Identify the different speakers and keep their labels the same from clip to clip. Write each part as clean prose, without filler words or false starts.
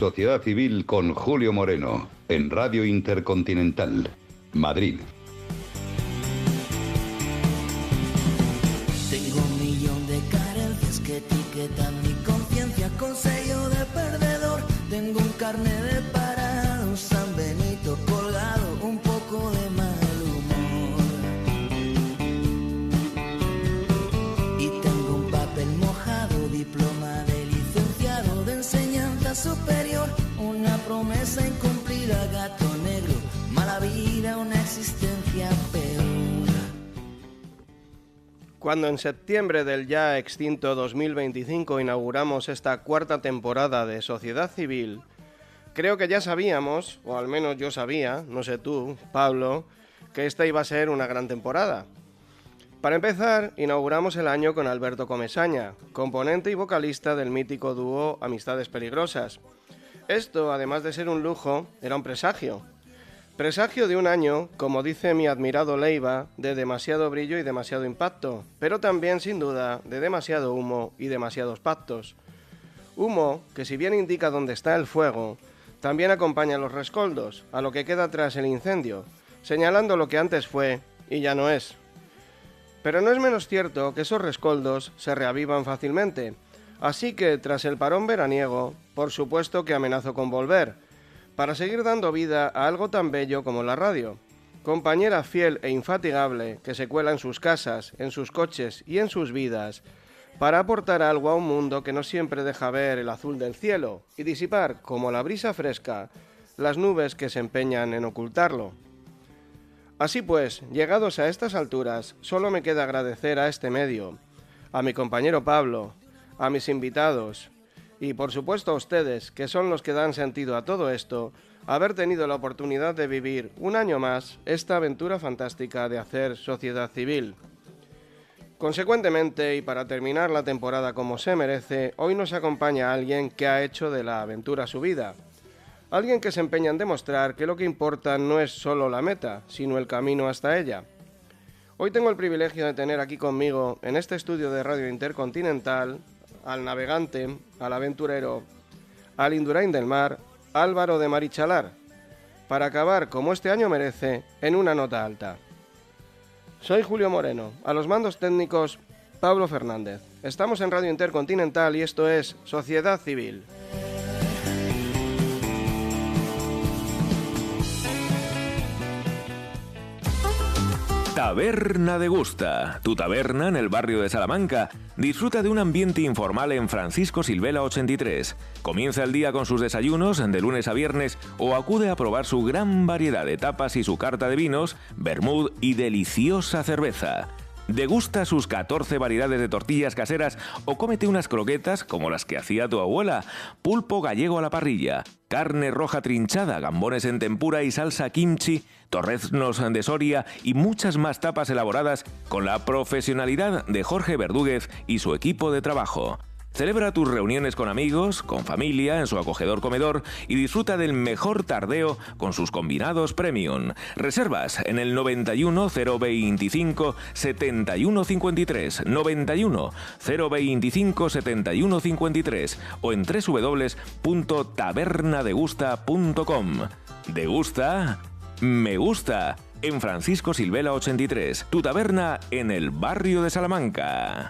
Speaker 1: Sociedad Civil con Julio Moreno, en Radio Intercontinental, Madrid.
Speaker 2: Tengo un millón de carencias que etiquetan mi conciencia con sello de perdedor. Tengo un carnet de parado, un San Benito colgado, un poco de mal humor. Y tengo un papel mojado, diploma de licenciado de enseñanza superior. Una promesa incumplida, gato negro, mala vida, una existencia peor.
Speaker 3: Cuando en septiembre del ya extinto 2025 inauguramos esta cuarta temporada de Sociedad Civil, creo que ya sabíamos, o al menos yo sabía, no sé tú, Pablo, que esta iba a ser una gran temporada. Para empezar, inauguramos el año con Alberto Comesaña, componente y vocalista del mítico dúo Amistades Peligrosas. Esto, además de ser un lujo, era un presagio. Presagio de un año, como dice mi admirado Leiva, de demasiado brillo y demasiado impacto, pero también, sin duda, de demasiado humo y demasiados pactos. Humo que, si bien indica dónde está el fuego, también acompaña los rescoldos, a lo que queda tras el incendio, señalando lo que antes fue y ya no es. Pero no es menos cierto que esos rescoldos se reavivan fácilmente, así que, tras el parón veraniego, por supuesto que amenazo con volver, para seguir dando vida a algo tan bello como la radio, compañera fiel e infatigable que se cuela en sus casas, en sus coches y en sus vidas, para aportar algo a un mundo que no siempre deja ver el azul del cielo y disipar, como la brisa fresca, las nubes que se empeñan en ocultarlo. Así pues, llegados a estas alturas, solo me queda agradecer a este medio, a mi compañero Pablo, a mis invitados, y por supuesto a ustedes, que son los que dan sentido a todo esto, haber tenido la oportunidad de vivir un año más esta aventura fantástica de hacer sociedad civil. Consecuentemente, y para terminar la temporada como se merece, hoy nos acompaña alguien que ha hecho de la aventura su vida. Alguien que se empeña en demostrar que lo que importa no es solo la meta, sino el camino hasta ella. Hoy tengo el privilegio de tener aquí conmigo, en este estudio de Radio Intercontinental, al navegante, al aventurero, al Indurain del mar, Álvaro de Marichalar, para acabar, como este año merece, en una nota alta. Soy Julio Moreno, a los mandos técnicos, Pablo Fernández. Estamos en Radio Intercontinental y esto es Sociedad Civil.
Speaker 4: Taberna de Gusta, tu taberna en el barrio de Salamanca. Disfruta de un ambiente informal en Francisco Silvela 83. Comienza el día con sus desayunos de lunes a viernes o acude a probar su gran variedad de tapas y su carta de vinos, vermut y deliciosa cerveza. Degusta sus 14 variedades de tortillas caseras o cómete unas croquetas como las que hacía tu abuela, pulpo gallego a la parrilla, carne roja trinchada, gambones en tempura y salsa kimchi, torreznos de Soria y muchas más tapas elaboradas con la profesionalidad de Jorge Verdúguez y su equipo de trabajo. Celebra tus reuniones con amigos, con familia, en su acogedor comedor y disfruta del mejor tardeo con sus combinados premium. Reservas en el 91 025 71 53, 91 025 71 53 o en www.tabernadegusta.com. ¿Degusta? Me gusta. En Francisco Silvela 83, tu taberna en el barrio de Salamanca.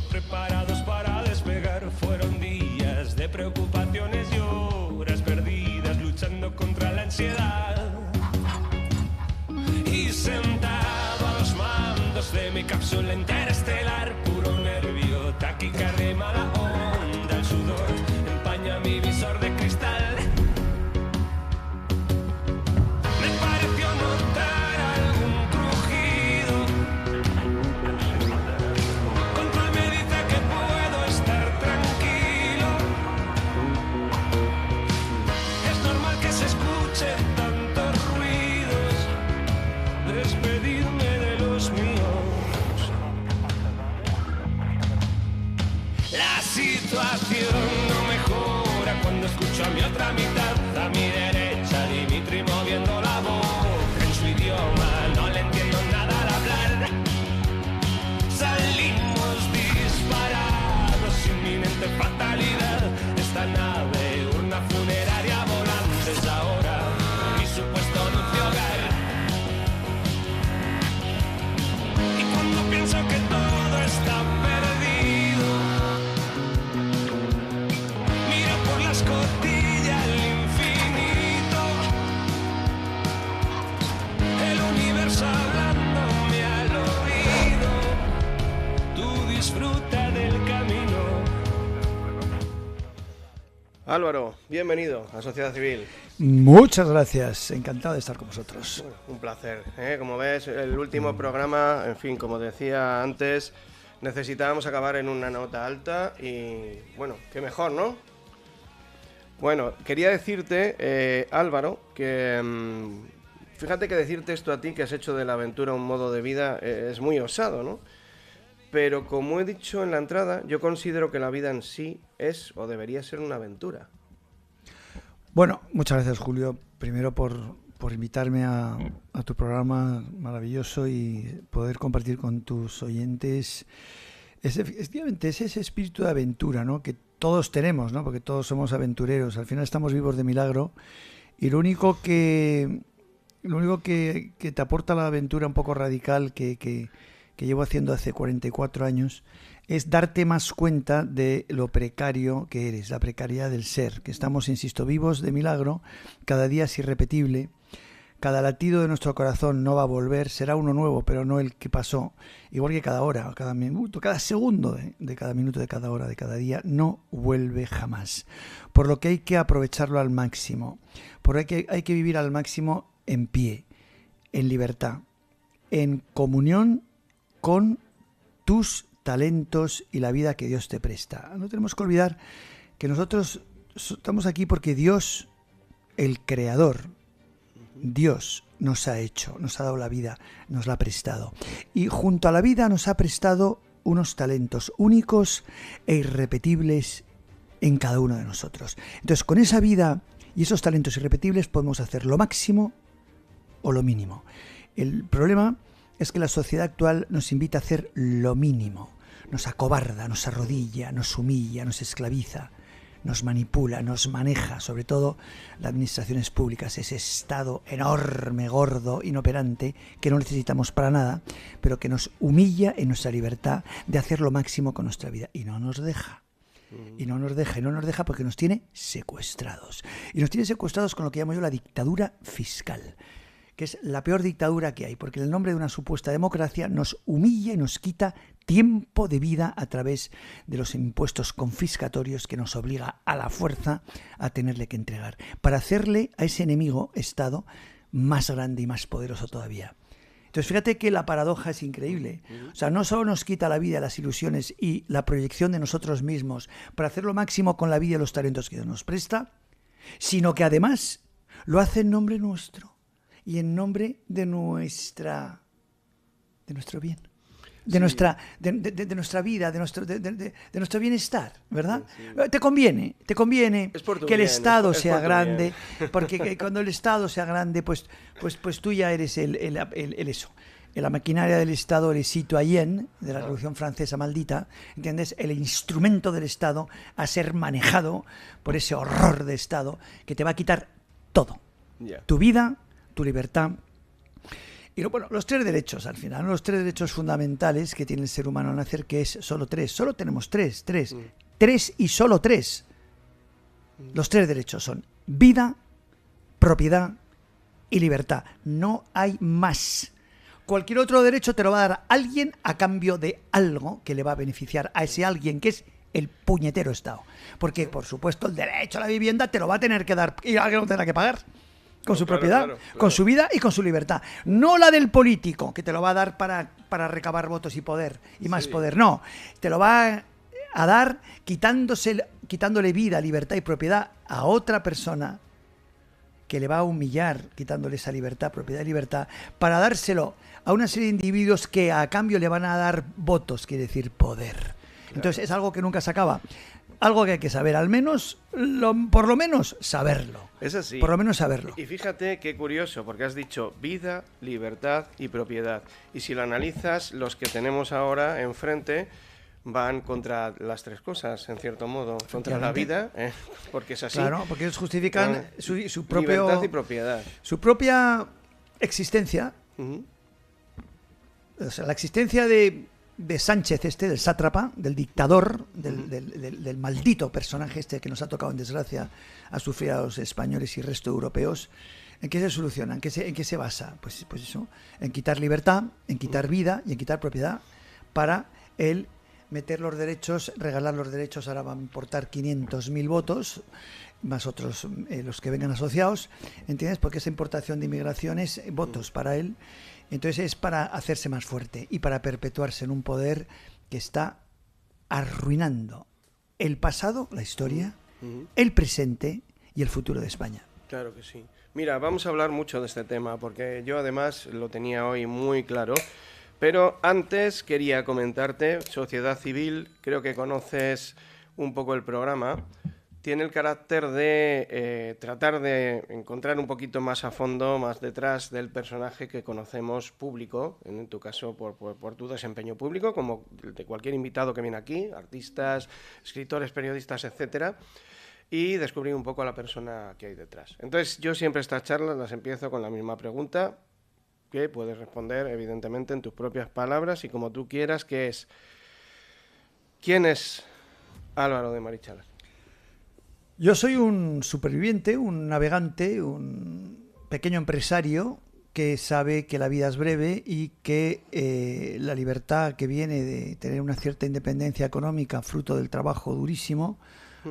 Speaker 5: Preparados para despegar, fueron días de preocupaciones y horas perdidas luchando contra la ansiedad. Y sentado a los mandos de mi cápsula interestelar, puro nervio, taquicardia y mala onda, el sudor empaña mi visor de cristal. Me pareció notar algún crujido. Tantos ruidos, despedirme de los míos.
Speaker 3: Álvaro, bienvenido a Sociedad Civil.
Speaker 6: Muchas gracias, encantado de estar con vosotros.
Speaker 3: Bueno, un placer. Como ves, el último programa, en fin, como decía antes, necesitábamos acabar en una nota alta y, bueno, qué mejor, ¿no? Bueno, quería decirte, Álvaro, que fíjate que decirte esto a ti, que has hecho de la aventura un modo de vida, es muy osado, ¿no? Pero como he dicho en la entrada, yo considero que la vida en sí es o debería ser una aventura.
Speaker 6: Bueno, muchas gracias, Julio, primero por invitarme a tu programa maravilloso y poder compartir con tus oyentes. Efectivamente, es ese espíritu de aventura, ¿no?, que todos tenemos, ¿no?, porque todos somos aventureros. Al final estamos vivos de milagro y lo único que te aporta la aventura un poco radical que llevo haciendo hace 44 años es darte más cuenta de lo precario que eres, la precariedad del ser, que estamos, insisto, vivos de milagro, cada día es irrepetible, cada latido de nuestro corazón no va a volver, será uno nuevo, pero no el que pasó, igual que cada hora, cada minuto, cada segundo de cada minuto, de cada hora, de cada día, no vuelve jamás. Por lo que hay que aprovecharlo al máximo, porque hay que vivir al máximo en pie, en libertad, en comunión con tus talentos y la vida que Dios te presta. No tenemos que olvidar que nosotros estamos aquí porque Dios, el Creador, Dios nos ha hecho, nos ha dado la vida, nos la ha prestado. Y junto a la vida nos ha prestado unos talentos únicos e irrepetibles en cada uno de nosotros. Entonces, con esa vida y esos talentos irrepetibles podemos hacer lo máximo o lo mínimo. El problema es que la sociedad actual nos invita a hacer lo mínimo, nos acobarda, nos arrodilla, nos humilla, nos esclaviza, nos manipula, nos maneja, sobre todo las administraciones públicas, ese Estado enorme, gordo, inoperante, que no necesitamos para nada, pero que nos humilla en nuestra libertad de hacer lo máximo con nuestra vida y no nos deja. Y no nos deja porque nos tiene secuestrados. Y nos tiene secuestrados con lo que llamo yo la dictadura fiscal, que es la peor dictadura que hay, porque en el nombre de una supuesta democracia nos humilla y nos quita tiempo de vida a través de los impuestos confiscatorios que nos obliga a la fuerza a tenerle que entregar, para hacerle a ese enemigo Estado más grande y más poderoso todavía. Entonces fíjate que la paradoja es increíble. O sea, no solo nos quita la vida, las ilusiones y la proyección de nosotros mismos para hacer lo máximo con la vida y los talentos que Dios nos presta, sino que además lo hace en nombre nuestro. Y en nombre de nuestro bien, de nuestra vida, de nuestro bienestar, ¿verdad? Sí. Te conviene que el Estado sea grande, porque cuando el Estado sea grande, pues tú ya eres el eso. En la maquinaria del Estado, el citoyen de la Revolución Francesa maldita, ¿entiendes? El instrumento del Estado a ser manejado por ese horror de Estado que te va a quitar todo, tu vida, tu libertad. Y bueno, los tres derechos al final, los tres derechos fundamentales que tiene el ser humano al nacer, que es solo tres. Solo tenemos tres y solo tres. Los tres derechos son vida, propiedad y libertad. No hay más. Cualquier otro derecho te lo va a dar alguien a cambio de algo que le va a beneficiar a ese alguien, que es el puñetero Estado. Porque, por supuesto, el derecho a la vivienda te lo va a tener que dar y alguien lo tendrá que pagar. Con su propiedad, claro. Con su vida y con su libertad. No la del político, que te lo va a dar para recabar votos y poder, y más poder. No, te lo va a dar quitándole vida, libertad y propiedad a otra persona que le va a humillar, quitándole esa libertad, propiedad y libertad, para dárselo a una serie de individuos que a cambio le van a dar votos, quiere decir poder. Claro. Entonces es algo que nunca se acaba. Algo que hay que saber, al menos, por lo menos, saberlo.
Speaker 3: Es así.
Speaker 6: Por lo menos saberlo.
Speaker 3: Y fíjate qué curioso, porque has dicho vida, libertad y propiedad. Y si lo analizas, los que tenemos ahora enfrente van contra las tres cosas, en cierto modo. Contra la vida, porque es así.
Speaker 6: Claro, porque ellos justifican su propia
Speaker 3: libertad y propiedad.
Speaker 6: Su propia existencia. O sea, la existencia de Sánchez, del sátrapa, del dictador, del maldito personaje que nos ha tocado en desgracia a sufrir a los españoles y el resto de europeos. ¿En qué se soluciona? ¿En qué se basa? Pues eso, en quitar libertad, en quitar vida y en quitar propiedad para el meter los derechos, regalar los derechos, ahora van a importar 500.000 votos, más otros los que vengan asociados, ¿entiendes? Porque esa importación de inmigración es votos para él, entonces es para hacerse más fuerte y para perpetuarse en un poder que está arruinando el pasado, la historia, el presente y el futuro de España.
Speaker 3: Claro que sí. Mira, vamos a hablar mucho de este tema, porque yo además lo tenía hoy muy claro, pero antes quería comentarte, Sociedad Civil, creo que conoces un poco el programa, tiene el carácter de tratar de encontrar un poquito más a fondo, más detrás del personaje que conocemos público, en tu caso por tu desempeño público, como de cualquier invitado que viene aquí, artistas, escritores, periodistas, etcétera, y descubrir un poco a la persona que hay detrás. Entonces, yo siempre estas charlas las empiezo con la misma pregunta, que puedes responder, evidentemente, en tus propias palabras y como tú quieras, que es: ¿quién es Álvaro de Marichalar?
Speaker 6: Yo soy un superviviente, un navegante, un pequeño empresario que sabe que la vida es breve y que la libertad que viene de tener una cierta independencia económica, fruto del trabajo durísimo,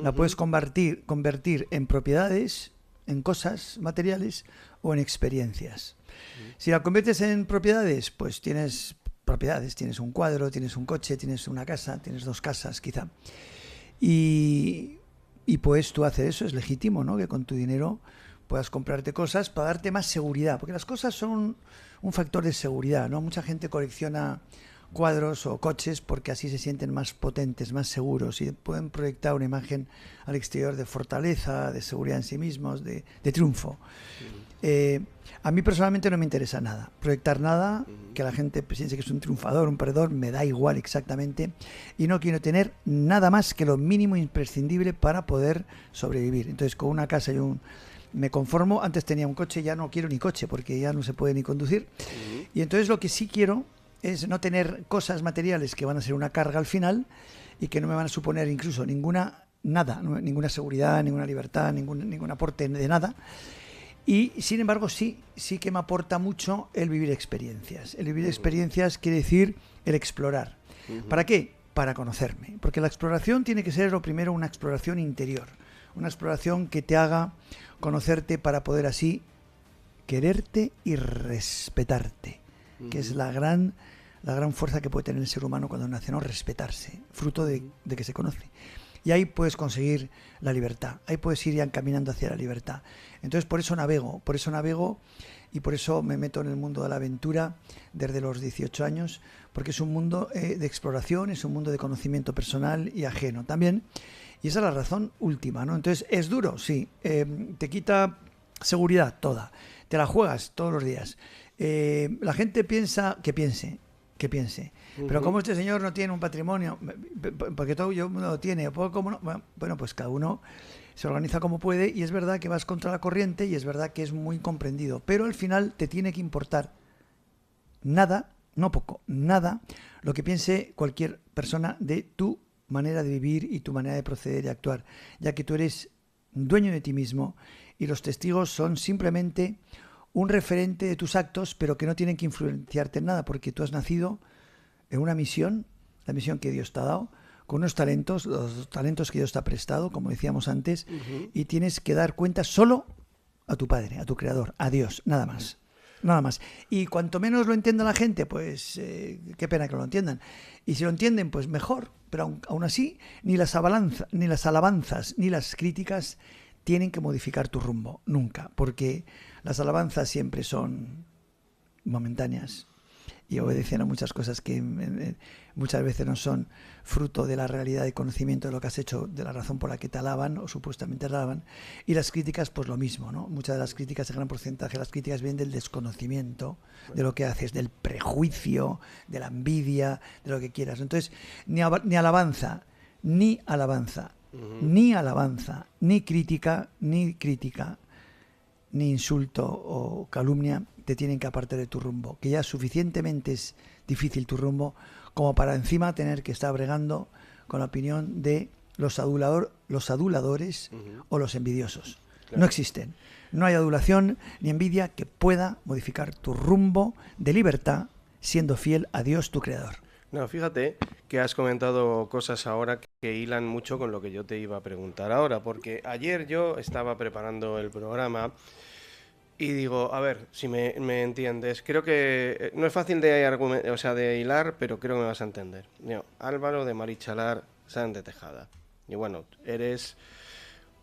Speaker 6: la puedes convertir en propiedades, en cosas materiales o en experiencias. Si la conviertes en propiedades, pues tienes propiedades, tienes un cuadro, tienes un coche, tienes una casa, tienes 2 casas quizá. Y pues tú haces eso, es legítimo, ¿no? Que con tu dinero puedas comprarte cosas para darte más seguridad, porque las cosas son un factor de seguridad, ¿no? Mucha gente colecciona cuadros o coches porque así se sienten más potentes, más seguros y pueden proyectar una imagen al exterior de fortaleza, de seguridad en sí mismos, de triunfo. A mí personalmente no me interesa nada, proyectar nada, que la gente piense que es un triunfador, un perdedor, me da igual exactamente, y no quiero tener nada más que lo mínimo imprescindible para poder sobrevivir. Entonces, con una casa y me conformo. Antes tenía un coche, ya no quiero ni coche porque ya no se puede ni conducir. Y entonces lo que sí quiero es no tener cosas materiales que van a ser una carga al final y que no me van a suponer incluso ninguna seguridad, ninguna libertad, ningún aporte de nada. Y sin embargo sí que me aporta mucho el vivir experiencias. El vivir experiencias quiere decir el explorar. ¿Para qué? Para conocerme. Porque la exploración tiene que ser lo primero una exploración interior. Una exploración que te haga conocerte para poder así quererte y respetarte. Que es la gran fuerza que puede tener el ser humano cuando nace, ¿no? Respetarse, fruto de que se conoce. Y ahí puedes conseguir la libertad, ahí puedes ir ya caminando hacia la libertad. Entonces por eso navego y por eso me meto en el mundo de la aventura desde los 18 años, porque es un mundo de exploración, es un mundo de conocimiento personal y ajeno también. Y esa es la razón última, ¿no? Entonces, ¿es duro? Sí. Te quita seguridad toda, te la juegas todos los días. La gente piensa que piense. Pero como este señor no tiene un patrimonio, porque todo yo lo tiene, ¿cómo no? Bueno, pues cada uno se organiza como puede y es verdad que vas contra la corriente y es verdad que es muy incomprendido, pero al final te tiene que importar nada, no poco, nada, lo que piense cualquier persona de tu manera de vivir y tu manera de proceder y actuar, ya que tú eres dueño de ti mismo y los testigos son simplemente un referente de tus actos, pero que no tienen que influenciarte en nada, porque tú has nacido en una misión, la misión que Dios te ha dado, con unos talentos, los talentos que Dios te ha prestado, como decíamos antes, y tienes que dar cuenta solo a tu Padre, a tu Creador, a Dios, nada más. Nada más. Y cuanto menos lo entienda la gente, pues qué pena que lo entiendan. Y si lo entienden, pues mejor. Pero aún así, ni las alabanzas, ni las críticas tienen que modificar tu rumbo, nunca, porque las alabanzas siempre son momentáneas y obedecen a muchas cosas que muchas veces no son fruto de la realidad y conocimiento de lo que has hecho, de la razón por la que te alaban o supuestamente te alaban. Y las críticas, pues lo mismo, ¿no? Muchas de las críticas, el gran porcentaje de las críticas vienen del desconocimiento de lo que haces, del prejuicio, de la envidia, de lo que quieras. Entonces, ni alabanza, ni crítica, ni insulto o calumnia te tienen que apartar de tu rumbo, que ya suficientemente es difícil tu rumbo como para encima tener que estar bregando con la opinión de los aduladores o los envidiosos. Claro. No existen. No hay adulación ni envidia que pueda modificar tu rumbo de libertad siendo fiel a Dios, tu Creador.
Speaker 3: No, fíjate que has comentado cosas ahora que hilan mucho con lo que yo te iba a preguntar ahora, porque ayer yo estaba preparando el programa y digo, a ver, si me entiendes, creo que no es fácil de hilar, pero creo que me vas a entender. Yo, Álvaro de Marichalar Sáenz de Tejada. Y bueno,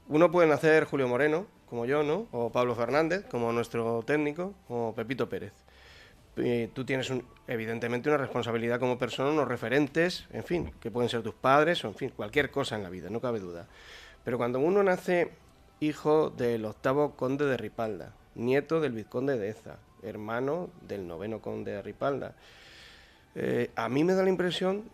Speaker 3: uno puede nacer Julio Moreno, como yo, ¿no? O Pablo Fernández, como nuestro técnico, o Pepito Pérez. Tú tienes evidentemente una responsabilidad como persona, unos referentes, en fin, que pueden ser tus padres o en fin, cualquier cosa en la vida, no cabe duda. Pero cuando uno nace hijo del 8º conde de Ripalda, nieto del vizconde de Eza, hermano del 9º conde de Ripalda, a mí me da la impresión,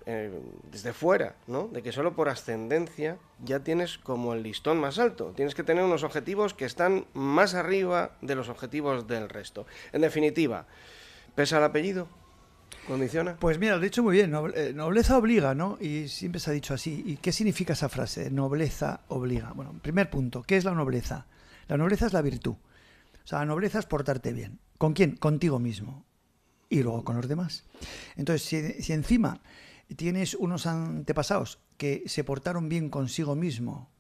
Speaker 3: desde fuera, ¿no?, de que solo por ascendencia ya tienes como el listón más alto. Tienes que tener unos objetivos que están más arriba de los objetivos del resto. En definitiva, ¿pesa el apellido? ¿Condiciona?
Speaker 6: Pues mira, lo has dicho muy bien. Nobleza obliga, ¿no? Y siempre se ha dicho así. ¿Y qué significa esa frase? Nobleza obliga. Bueno, primer punto, ¿qué es la nobleza? La nobleza es la virtud. O sea, la nobleza es portarte bien. ¿Con quién? Contigo mismo. Y luego con los demás. Entonces, si encima tienes unos antepasados que se portaron bien consigo mismo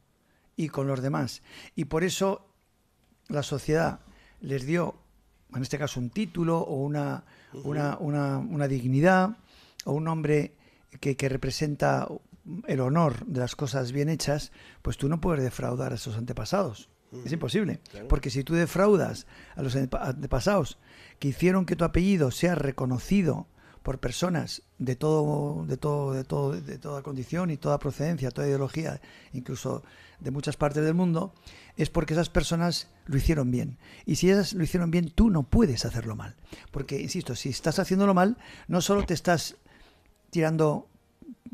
Speaker 6: y con los demás, y por eso la sociedad les dio, en este caso, un título o una dignidad, o un nombre que representa el honor de las cosas bien hechas, pues tú no puedes defraudar a esos antepasados. Es imposible, claro. Porque si tú defraudas a los antepasados que hicieron que tu apellido sea reconocido por personas de toda condición y toda procedencia, toda ideología, incluso de muchas partes del mundo, es porque esas personas lo hicieron bien. Y si ellas lo hicieron bien, tú no puedes hacerlo mal. Porque, insisto, si estás haciéndolo mal, no solo te estás tirando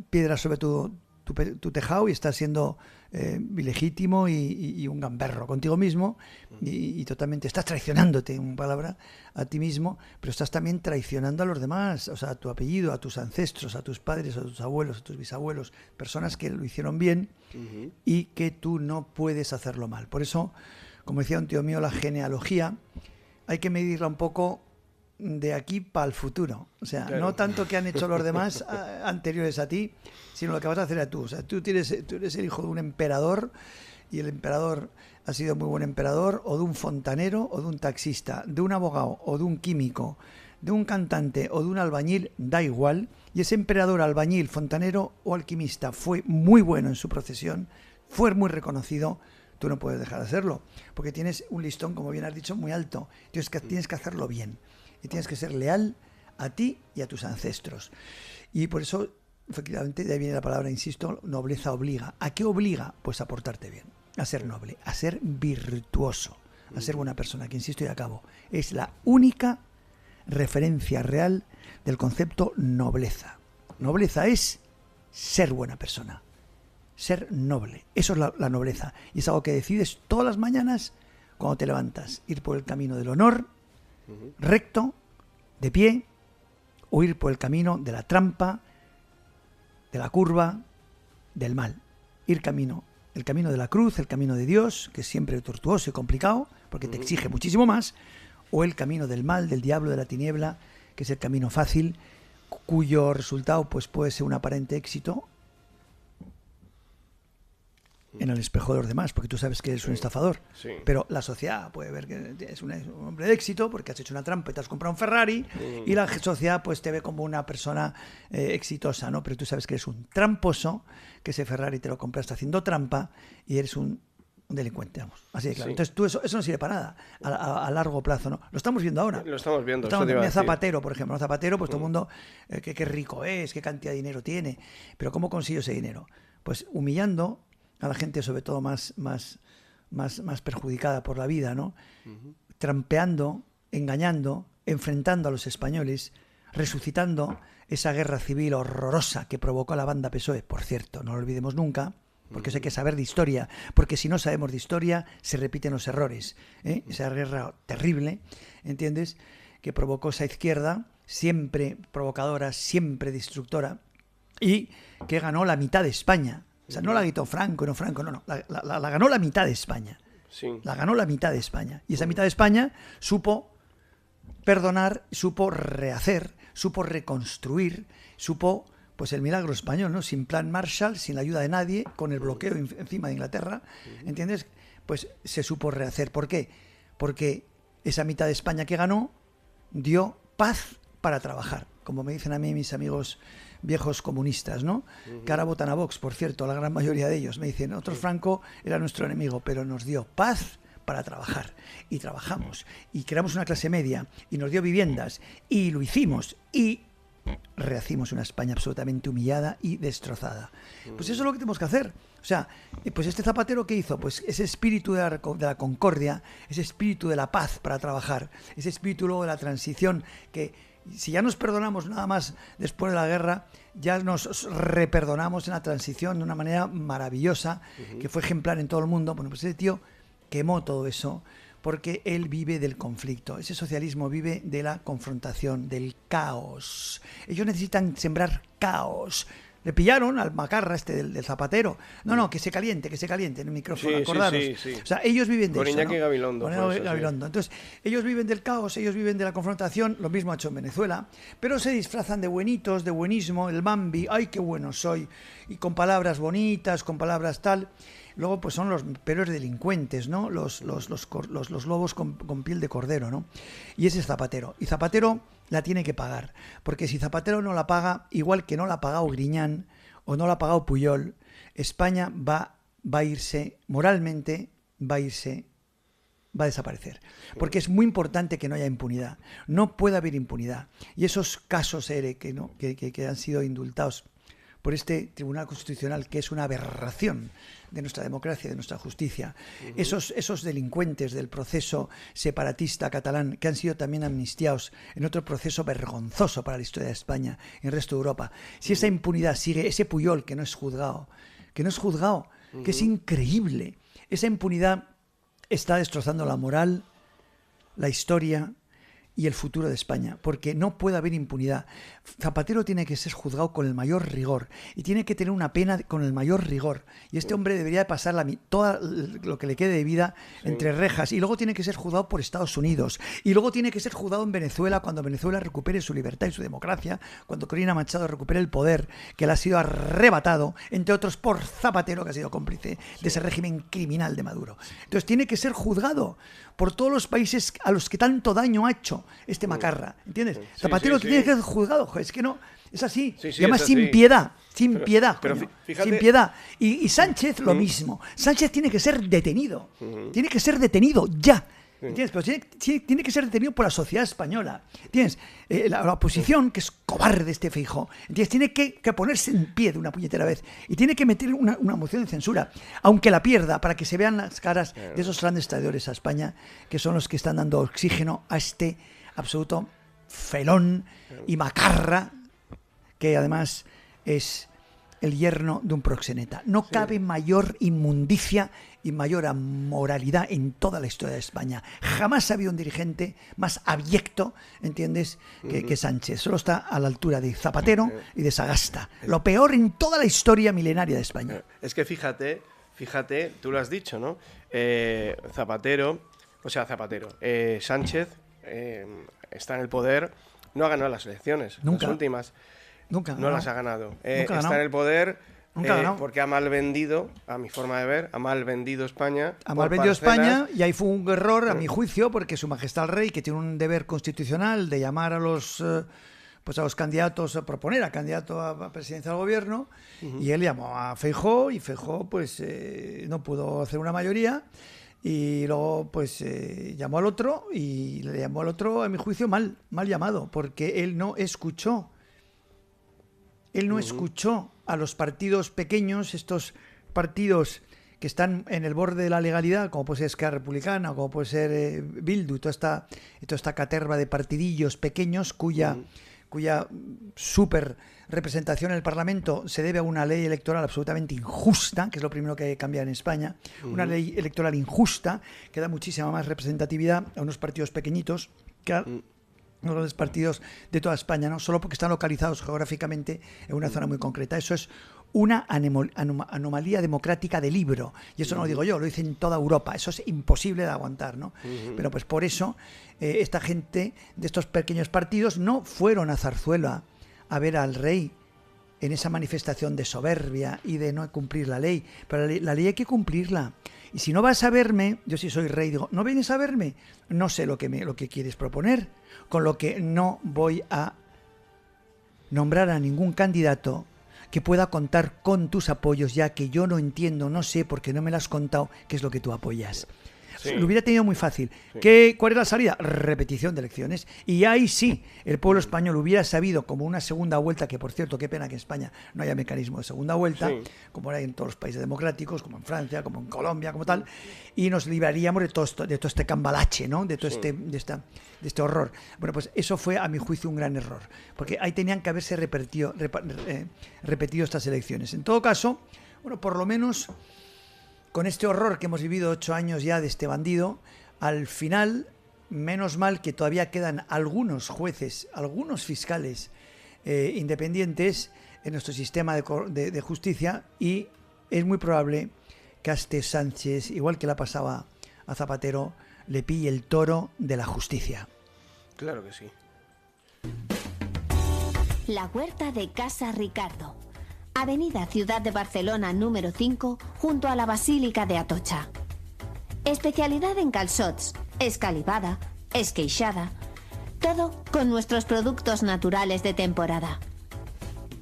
Speaker 6: piedras sobre tu tejado y estás siendo ilegítimo y un gamberro contigo mismo y totalmente estás traicionándote, en palabra, a ti mismo, pero estás también traicionando a los demás, o sea, a tu apellido, a tus ancestros, a tus padres, a tus abuelos, a tus bisabuelos, personas que lo hicieron bien y que tú no puedes hacerlo mal. Por eso, como decía un tío mío, la genealogía hay que medirla un poco de aquí para el futuro. O sea, claro, no tanto que han hecho los demás anteriores a ti, sino lo que vas a hacer a tú. O sea, tú eres el hijo de un emperador y el emperador ha sido muy buen emperador, o de un fontanero o de un taxista, de un abogado o de un químico, de un cantante o de un albañil, da igual. Y ese emperador, albañil, fontanero o alquimista fue muy bueno en su profesión, fue muy reconocido. Tú no puedes dejar de hacerlo, porque tienes un listón, como bien has dicho, muy alto. Tienes que hacerlo bien. Y tienes que ser leal a ti y a tus ancestros. Y por eso, efectivamente, de ahí viene la palabra, insisto, nobleza obliga. ¿A qué obliga? Pues a portarte bien, a ser noble, a ser virtuoso, a ser buena persona, que, insisto y acabo, es la única referencia real del concepto nobleza. Nobleza es ser buena persona, ser noble. Eso es la nobleza. Y es algo que decides todas las mañanas cuando te levantas, ir por el camino del honor, recto, de pie, o ir por el camino de la trampa, de la curva, del mal. El camino de la cruz, el camino de Dios, que es siempre tortuoso y complicado, porque te exige muchísimo más, o el camino del mal, del diablo, de la tiniebla, que es el camino fácil, cuyo resultado pues puede ser un aparente éxito en el espejo de los demás, porque tú sabes que eres un estafador. Sí. Pero la sociedad puede ver que es un hombre de éxito porque has hecho una trampa y te has comprado un Ferrari, y la sociedad pues te ve como una persona exitosa, ¿no? Pero tú sabes que eres un tramposo, que ese Ferrari te lo compraste haciendo trampa y eres un delincuente, vamos. Así de claro. Sí. Entonces tú eso no sirve para nada a largo plazo, ¿no? Lo estamos viendo ahora.
Speaker 3: Lo estamos viendo.
Speaker 6: Zapatero, por ejemplo. Zapatero, pues todo el mundo, qué rico es, qué cantidad de dinero tiene. Pero ¿cómo consiguió ese dinero? Pues humillando a la gente, sobre todo más perjudicada por la vida, ¿no? Trampeando, engañando, enfrentando a los españoles, resucitando esa guerra civil horrorosa que provocó la banda PSOE. Por cierto, no lo olvidemos nunca, porque eso hay que saber de historia, porque si no sabemos de historia se repiten los errores, ¿eh? Esa guerra terrible, ¿entiendes?, que provocó esa izquierda, siempre provocadora, siempre destructora, y que ganó la mitad de España. O sea, no la quitó Franco, no. La ganó la mitad de España. Sí. La ganó la mitad de España. Y esa mitad de España supo perdonar, supo rehacer, supo reconstruir, supo pues el milagro español, ¿no? Sin plan Marshall, sin la ayuda de nadie, con el bloqueo encima de Inglaterra, ¿entiendes? Pues se supo rehacer. ¿Por qué? Porque esa mitad de España que ganó dio paz para trabajar, como me dicen a mí mis amigos viejos comunistas, ¿no? Que ahora votan a Vox, por cierto, la gran mayoría de ellos. Me dicen, nosotros Franco era nuestro enemigo, pero nos dio paz para trabajar. Y trabajamos. Y creamos una clase media. Y nos dio viviendas. Y lo hicimos. Y rehacimos una España absolutamente humillada y destrozada. Pues eso es lo que tenemos que hacer. O sea, pues este Zapatero, ¿qué hizo? Pues ese espíritu de la concordia, ese espíritu de la paz para trabajar, ese espíritu luego de la transición, que si ya nos perdonamos nada más después de la guerra, ya nos reperdonamos en la transición de una manera maravillosa, que fue ejemplar en todo el mundo. Bueno, pues ese tío quemó todo eso, porque él vive del conflicto. Ese socialismo vive de la confrontación, del caos. Ellos necesitan sembrar caos. Le pillaron al macarra del Zapatero. No, que se caliente en el micrófono,
Speaker 3: sí,
Speaker 6: acordaros.
Speaker 3: Sí.
Speaker 6: O sea, ellos viven de
Speaker 3: Con
Speaker 6: eso,
Speaker 3: Iñaki
Speaker 6: ¿no?
Speaker 3: Gabilondo.
Speaker 6: Con Gabilondo. Entonces, ellos viven del caos, ellos viven de la confrontación, lo mismo ha hecho en Venezuela, pero se disfrazan de buenitos, de buenismo, el Bambi, ¡ay, qué bueno soy! Y con palabras bonitas, con palabras tal. Luego, pues son los peores delincuentes, ¿no? Los lobos con piel de cordero, ¿no? Y ese es Zapatero. Y Zapatero la tiene que pagar. Porque si Zapatero no la paga, igual que no la ha pagado Griñán o no la ha pagado Puyol, España va a irse, moralmente, va a desaparecer. Porque es muy importante que no haya impunidad. No puede haber impunidad. Y esos casos que han sido indultados por este Tribunal Constitucional, que es una aberración de nuestra democracia, de nuestra justicia. Esos delincuentes del proceso separatista catalán, que han sido también amnistiados en otro proceso vergonzoso para la historia de España y el resto de Europa. Si esa impunidad sigue, ese Puyol que no es juzgado, que es increíble, esa impunidad está destrozando la moral, la historia y el futuro de España, porque no puede haber impunidad. Zapatero tiene que ser juzgado con el mayor rigor y tiene que tener una pena con el mayor rigor, y este hombre debería de pasar todo lo que le quede de vida entre rejas, y luego tiene que ser juzgado por Estados Unidos, y luego tiene que ser juzgado en Venezuela, cuando Venezuela recupere su libertad y su democracia, cuando Corina Machado recupere el poder que le ha sido arrebatado, entre otros por Zapatero, que ha sido cómplice de ese régimen criminal de Maduro. Entonces tiene que ser juzgado por todos los países a los que tanto daño ha hecho este macarra, ¿entiendes? Zapatero tiene que ser juzgado, joder, es que no, es así, y además sin piedad, sin piedad. Y Sánchez lo mismo, Sánchez tiene que ser detenido, ya. ¿Entiendes? Pero tiene que ser detenido por la sociedad española. ¿Entiendes? La oposición, que es cobarde este Feijóo, ¿entiendes? Tiene que ponerse en pie de una puñetera vez y tiene que meter una moción de censura, aunque la pierda, para que se vean las caras de esos grandes traidores a España, que son los que están dando oxígeno a este absoluto felón y macarra, que además es el yerno de un proxeneta. No cabe mayor inmundicia y mayor amoralidad en toda la historia de España. Jamás ha habido un dirigente más abyecto, ¿entiendes?, que Sánchez. Solo está a la altura de Zapatero y de Sagasta. Lo peor en toda la historia milenaria de España.
Speaker 3: Es que fíjate, tú lo has dicho, ¿no? Sánchez está en el poder, no ha ganado las elecciones,
Speaker 6: nunca,
Speaker 3: las últimas.
Speaker 6: Nunca
Speaker 3: no las ha ganado.
Speaker 6: Nunca
Speaker 3: está en el poder
Speaker 6: ganado.
Speaker 3: porque ha mal vendido, a mi forma de ver, ha mal vendido España.
Speaker 6: Ha mal vendido España, y ahí fue un error, a mi juicio, porque Su Majestad el Rey, que tiene un deber constitucional de llamar a los candidatos, a proponer a candidato a presidencia del gobierno, y él llamó a Feijóo, y Feijóo pues no pudo hacer una mayoría, y luego pues llamó al otro, y le llamó al otro, a mi juicio, mal llamado, porque él no escuchó. Él no escuchó a los partidos pequeños, estos partidos que están en el borde de la legalidad, como puede ser Esquerra Republicana, como puede ser Bildu, toda esta caterva de partidillos pequeños cuya super representación en el Parlamento se debe a una ley electoral absolutamente injusta, que es lo primero que hay que cambiar en España, una ley electoral injusta que da muchísima más representatividad a unos partidos pequeñitos que a los partidos de toda España, ¿no? Solo porque están localizados geográficamente en una zona muy concreta. Eso es una anomalía democrática de libro, y eso no lo digo yo, lo dice en toda Europa. Eso es imposible de aguantar, ¿no? Pero pues por eso esta gente de estos pequeños partidos no fueron a Zarzuela a ver al rey en esa manifestación de soberbia y de no cumplir la ley. Pero la ley hay que cumplirla. Y si no vas a verme, yo si soy rey digo, ¿no vienes a verme? No sé lo que quieres proponer, con lo que no voy a nombrar a ningún candidato que pueda contar con tus apoyos, ya que yo no entiendo, no sé, porque no me lo has contado, qué es lo que tú apoyas.
Speaker 3: Sí.
Speaker 6: Lo hubiera tenido muy fácil. Sí. ¿Cuál es la salida? Repetición de elecciones. Y ahí sí, el pueblo español hubiera sabido, como una segunda vuelta, que por cierto, qué pena que en España no haya mecanismo de segunda vuelta, sí, como hay en todos los países democráticos, como en Francia, como en Colombia, como tal, y nos libraríamos de todo este cambalache, ¿no? De todo sí, de este horror. Bueno, pues eso fue, a mi juicio, un gran error, porque ahí tenían que haberse repetido estas elecciones. En todo caso, bueno, por lo menos con este horror que hemos vivido 8 años ya de este bandido, al final, menos mal que todavía quedan algunos jueces, algunos fiscales independientes en nuestro sistema de justicia, y es muy probable que a este Sánchez, igual que la pasaba a Zapatero, le pille el toro de la justicia.
Speaker 3: Claro que sí.
Speaker 7: La huerta de Casa Ricardo. Avenida Ciudad de Barcelona número 5, junto a la Basílica de Atocha. Especialidad en calçots, escalivada, esqueixada, todo con nuestros productos naturales de temporada.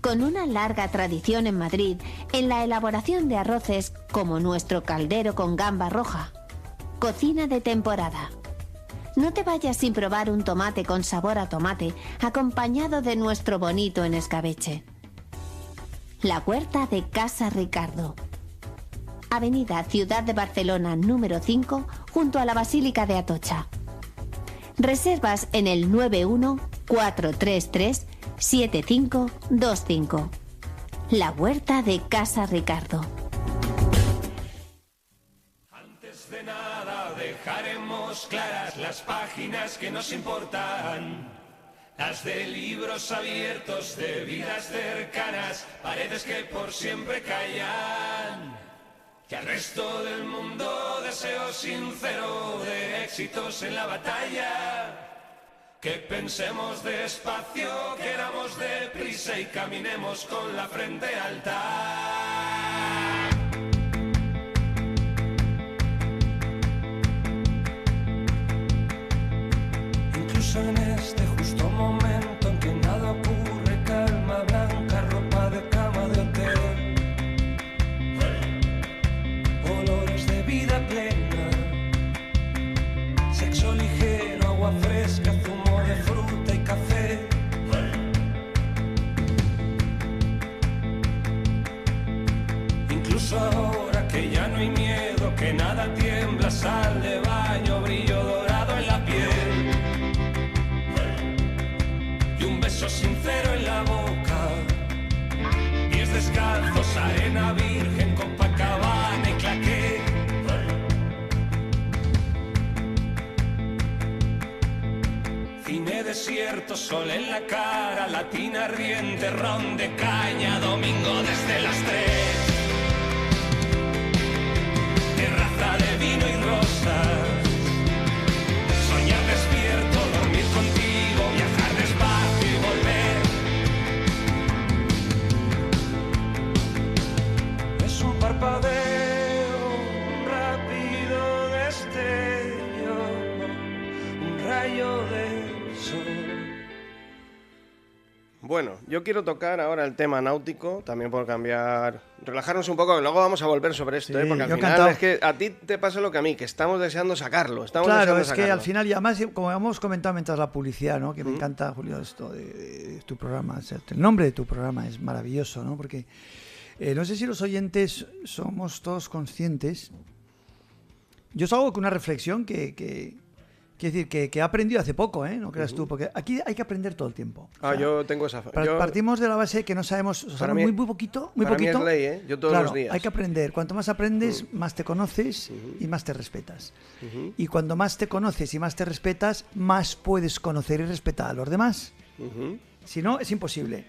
Speaker 7: Con una larga tradición en Madrid en la elaboración de arroces como nuestro caldero con gamba roja. Cocina de temporada. No te vayas sin probar un tomate con sabor a tomate acompañado de nuestro bonito en escabeche. La huerta de Casa Ricardo. Avenida Ciudad de Barcelona número 5, junto a la Basílica de Atocha. Reservas en el 91-433-7525. La huerta de Casa Ricardo.
Speaker 5: Antes de nada dejaremos claras las páginas que nos importan. Las de libros abiertos, de vidas cercanas, paredes que por siempre callan. Que al resto del mundo deseo sincero de éxitos en la batalla. Que pensemos despacio, queramos deprisa y caminemos con la frente alta. Incluso en este justo momento en que nada ocurre, calma blanca, ropa de cama de hotel, olores de vida plena, sexo ligero, agua fresca, zumo de fruta y café. Incluso ahora que ya no hay miedo, que nada tiembla, sal de baño, brillo dorado en la piel. Sincero en la boca, pies descalzos, arena virgen, Copacabana y claqué. Cine desierto, sol en la cara, latina ardiente, ron de caña, domingo desde las 3. Terraza de vino y rosas, soñar despierto, dormir contigo, viajar despacio y volver. Es un parpadeo, un rápido destello, un rayo de sol.
Speaker 3: Bueno, yo quiero tocar ahora el tema náutico, también por cambiar, relajarnos un poco, que luego vamos a volver sobre esto,
Speaker 6: Sí,
Speaker 3: porque al
Speaker 6: yo
Speaker 3: final
Speaker 6: encantado.
Speaker 3: es que a ti te pasa lo que a mí, que estamos deseando sacarlo.
Speaker 6: Claro, es que al final, y además, como hemos comentado mientras la publicidad, ¿no? Que me encanta, Julio, esto de tu programa, o sea, el nombre de tu programa es maravilloso, ¿no? Porque no sé si los oyentes somos todos conscientes. Yo salgo con una reflexión que he aprendido hace poco, ¿eh? No creas tú, porque aquí hay que aprender todo el tiempo. O sea,
Speaker 3: yo tengo esa...
Speaker 6: Partimos de la base que no sabemos, sabemos muy poquito, muy
Speaker 3: para
Speaker 6: poquito.
Speaker 3: Mí es ley, ¿eh? Yo todos
Speaker 6: claro,
Speaker 3: los días.
Speaker 6: hay que aprender. Cuanto más aprendes, más te conoces y más te respetas. Y cuando más te conoces y más te respetas, más puedes conocer y respetar a los demás. Si no, es imposible.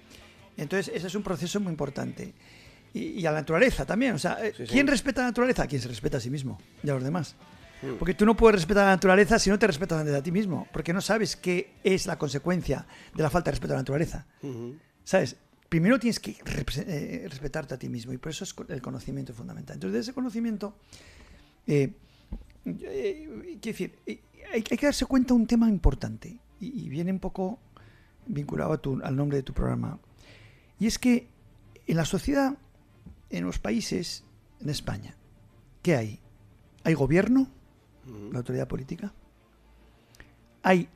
Speaker 6: Entonces, ese es un proceso muy importante. Y a la naturaleza también. O sea, ¿quién respeta a la naturaleza? Quien se respeta a sí mismo y a los demás. Porque tú no puedes respetar a la naturaleza si no te respetas antes a ti mismo, porque no sabes qué es la consecuencia de la falta de respeto a la naturaleza. ¿Sabes? primero tienes que respetarte a ti mismo, y por eso es el conocimiento fundamental. Entonces, de ese conocimiento, quiero decir, hay que darse cuenta de un tema importante, y viene un poco vinculado al nombre de tu programa, y es que en la sociedad, en los países, en España, ¿qué hay? Hay gobierno, la autoridad política, hay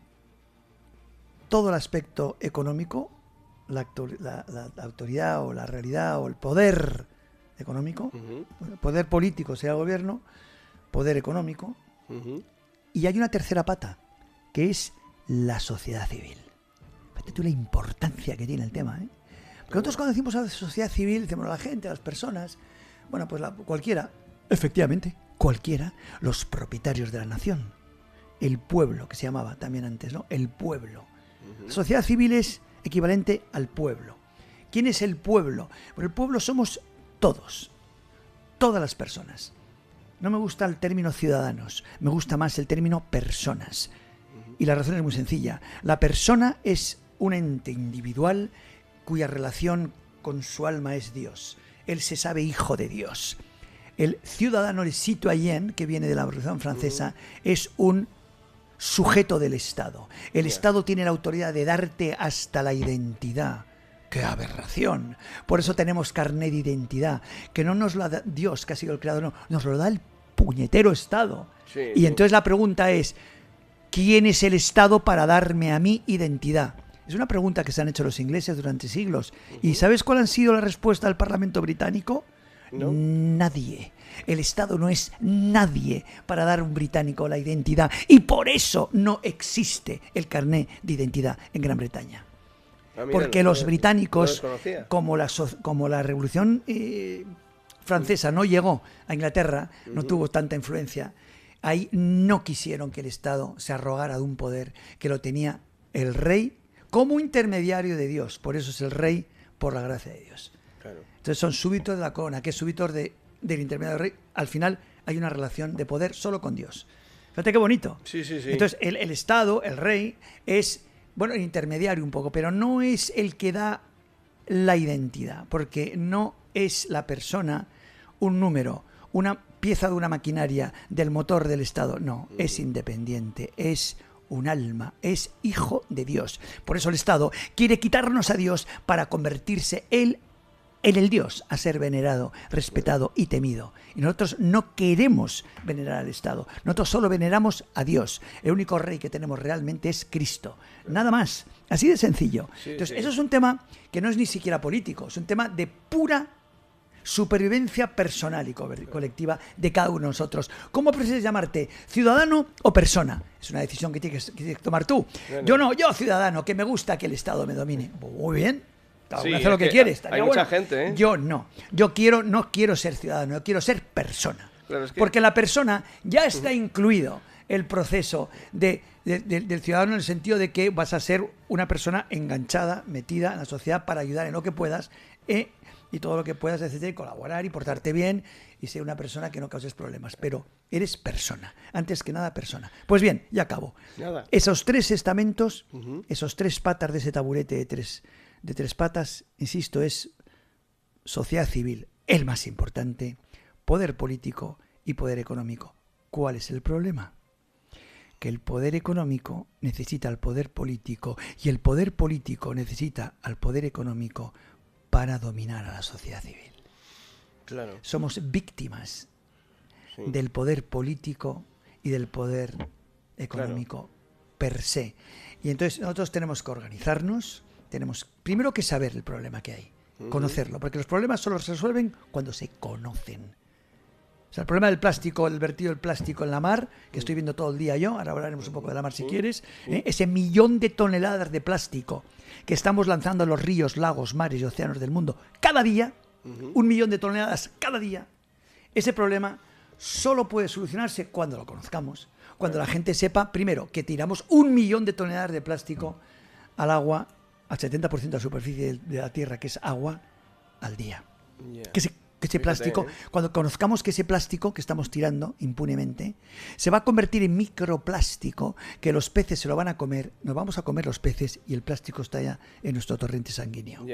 Speaker 6: todo el aspecto económico, la autoridad o la realidad o el poder económico, poder político sea gobierno, poder económico, y hay una tercera pata, que es la sociedad civil. Fíjate tú la importancia que tiene el tema, ¿eh? Porque nosotros cuando decimos a la sociedad civil, decimos a la gente, a las personas, bueno, pues cualquiera, efectivamente, cualquiera, los propietarios de la nación, el pueblo, que se llamaba también antes, ¿no? El pueblo. La sociedad civil es equivalente al pueblo. ¿Quién es el pueblo? Pues el pueblo somos todos, todas las personas. No me gusta el término ciudadanos, me gusta más el término personas. Y la razón es muy sencilla. La persona es un ente individual cuya relación con su alma es Dios. Él se sabe hijo de Dios. El ciudadano, el citoyen, que viene de la Revolución Francesa, es un sujeto del Estado. El Estado tiene la autoridad de darte hasta la identidad. ¡Qué aberración! Por eso tenemos carné de identidad, que no nos lo da Dios, que ha sido el creador, no, nos lo da el puñetero Estado.
Speaker 3: Sí,
Speaker 6: y entonces la pregunta es, ¿quién es el Estado para darme a mí identidad? Es una pregunta que se han hecho los ingleses durante siglos. ¿Y sabes cuál ha sido la respuesta del Parlamento británico?
Speaker 3: ¿No?
Speaker 6: Nadie. El Estado no es nadie para dar a un británico la identidad. Y por eso no existe el carné de identidad en Gran Bretaña. Porque los británicos, como la Revolución Francesa no llegó a Inglaterra, no tuvo tanta influencia, ahí no quisieron que el Estado se arrogara de un poder que lo tenía el rey como intermediario de Dios. Por eso es el rey por la gracia de Dios.
Speaker 3: Claro.
Speaker 6: Entonces son súbditos de la corona, que es súbditos del intermediario del rey. Al final hay una relación de poder solo con Dios. Fíjate qué bonito.
Speaker 3: Sí.
Speaker 6: Entonces el Estado, el rey, es, bueno, el intermediario un poco, pero no es el que da la identidad, porque no es la persona un número, una pieza de una maquinaria del motor del Estado. No, es independiente, es un alma, es hijo de Dios. Por eso el Estado quiere quitarnos a Dios para convertirse él en el Dios, a ser venerado, respetado y temido. Y nosotros no queremos venerar al Estado. Nosotros solo veneramos a Dios. El único rey que tenemos realmente es Cristo. Nada más. Así de sencillo. Entonces, eso es un tema que no es ni siquiera político. Es un tema de pura supervivencia personal y colectiva de cada uno de nosotros. ¿Cómo prefieres llamarte? ¿Ciudadano o persona? Es una decisión que tienes que tomar tú. Yo ciudadano, que me gusta que el Estado me domine. Muy bien. Hace lo que quieres.
Speaker 3: Hay mucha gente, ¿eh?
Speaker 6: Yo no. No quiero ser ciudadano, yo quiero ser persona.
Speaker 3: Claro, es que...
Speaker 6: Porque la persona ya está incluido el proceso del ciudadano, en el sentido de que vas a ser una persona enganchada, metida en la sociedad para ayudar en lo que puedas, y todo lo que puedas, etcétera, y colaborar y portarte bien y ser una persona que no causes problemas. Pero eres persona, antes que nada persona. Pues bien, ya acabo.
Speaker 3: Nada.
Speaker 6: Esos tres estamentos, esos tres patas de ese taburete de tres patas, insisto, es sociedad civil, el más importante, poder político y poder económico. ¿Cuál es el problema? Que el poder económico necesita al poder político y el poder político necesita al poder económico para dominar a la sociedad civil.
Speaker 3: Claro.
Speaker 6: Somos víctimas del poder político y del poder económico per se. Y entonces nosotros tenemos que organizarnos, tenemos primero que saber el problema que hay, conocerlo, porque los problemas solo se resuelven cuando se conocen. O sea, el problema del plástico, el vertido del plástico en la mar, que estoy viendo todo el día yo, ahora hablaremos un poco de la mar si quieres, ese 1.000.000 de toneladas de plástico que estamos lanzando a los ríos, lagos, mares y océanos del mundo cada día, 1.000.000 de toneladas cada día, ese problema solo puede solucionarse cuando lo conozcamos, cuando la gente sepa, primero, que tiramos 1.000.000 de toneladas de plástico al agua, al 70% de la superficie de la Tierra, que es agua, al día. Que ese plástico, cuando conozcamos que ese plástico que estamos tirando impunemente se va a convertir en microplástico, que los peces se lo van a comer, nos vamos a comer los peces y el plástico está ya en nuestro torrente sanguíneo.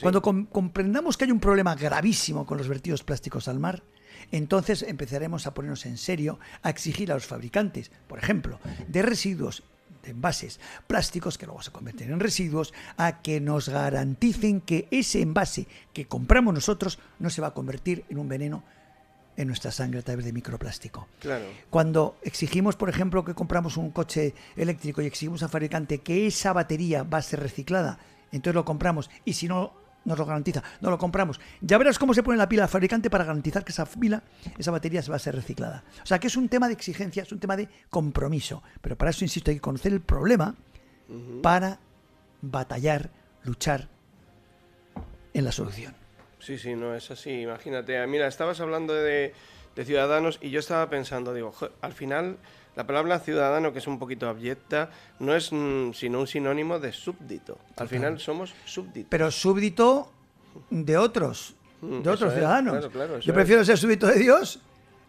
Speaker 6: Cuando comprendamos que hay un problema gravísimo con los vertidos plásticos al mar, entonces empezaremos a ponernos en serio a exigir a los fabricantes, por ejemplo, de residuos, de envases plásticos que luego se convierten en residuos, a que nos garanticen que ese envase que compramos nosotros no se va a convertir en un veneno en nuestra sangre a través de microplástico.
Speaker 3: Claro.
Speaker 6: Cuando exigimos, por ejemplo, que compramos un coche eléctrico y exigimos al fabricante que esa batería va a ser reciclada, entonces lo compramos, y si no nos lo garantiza, no lo compramos. Ya verás cómo se pone la pila al fabricante para garantizar que esa batería se va a ser reciclada. O sea, que es un tema de exigencia, es un tema de compromiso. Pero para eso, insisto, hay que conocer el problema para batallar, luchar en la solución.
Speaker 3: Sí, no, es así. Imagínate, mira, estabas hablando de ciudadanos y yo estaba pensando, digo, al final la palabra ciudadano, que es un poquito abyecta, no es sino un sinónimo de súbdito. Al final somos súbditos.
Speaker 6: Pero súbdito de otros ciudadanos.
Speaker 3: Claro,
Speaker 6: yo prefiero ser súbdito de Dios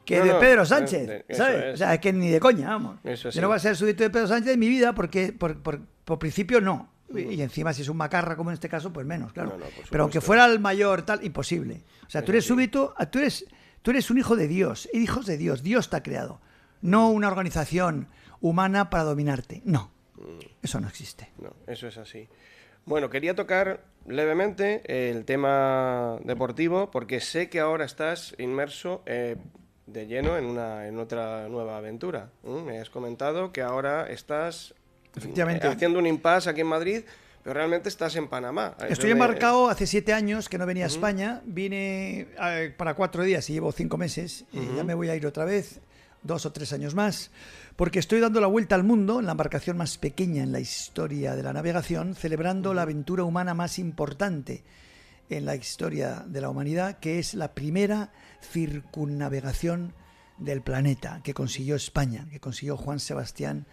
Speaker 6: que de Pedro Sánchez,
Speaker 3: eso
Speaker 6: ¿sabes?
Speaker 3: es.
Speaker 6: O sea, es que ni de coña, vamos.
Speaker 3: Eso sí.
Speaker 6: Yo no voy a ser súbdito de Pedro Sánchez en mi vida porque por principio no. Y encima si es un macarra como en este caso, pues menos, claro.
Speaker 3: No, por supuesto.
Speaker 6: Pero aunque fuera el mayor, tal, imposible. O sea, tú eres súbdito, tú eres un hijo de Dios, hijos de Dios. Dios te ha creado. No una organización humana para dominarte. No, eso no existe.
Speaker 3: No, eso es así. Bueno, quería tocar levemente el tema deportivo porque sé que ahora estás inmerso de lleno en otra nueva aventura. Me has comentado que ahora estás haciendo un impasse aquí en Madrid, pero realmente estás en Panamá.
Speaker 6: Estoy embarcado hace 7 años que no venía a España. Vine para 4 días y llevo 5 meses. Y ya me voy a ir otra vez, 2 o 3 años más, porque estoy dando la vuelta al mundo en la embarcación más pequeña en la historia de la navegación, celebrando la aventura humana más importante en la historia de la humanidad, que es la primera circunnavegación del planeta que consiguió España, que consiguió Juan Sebastián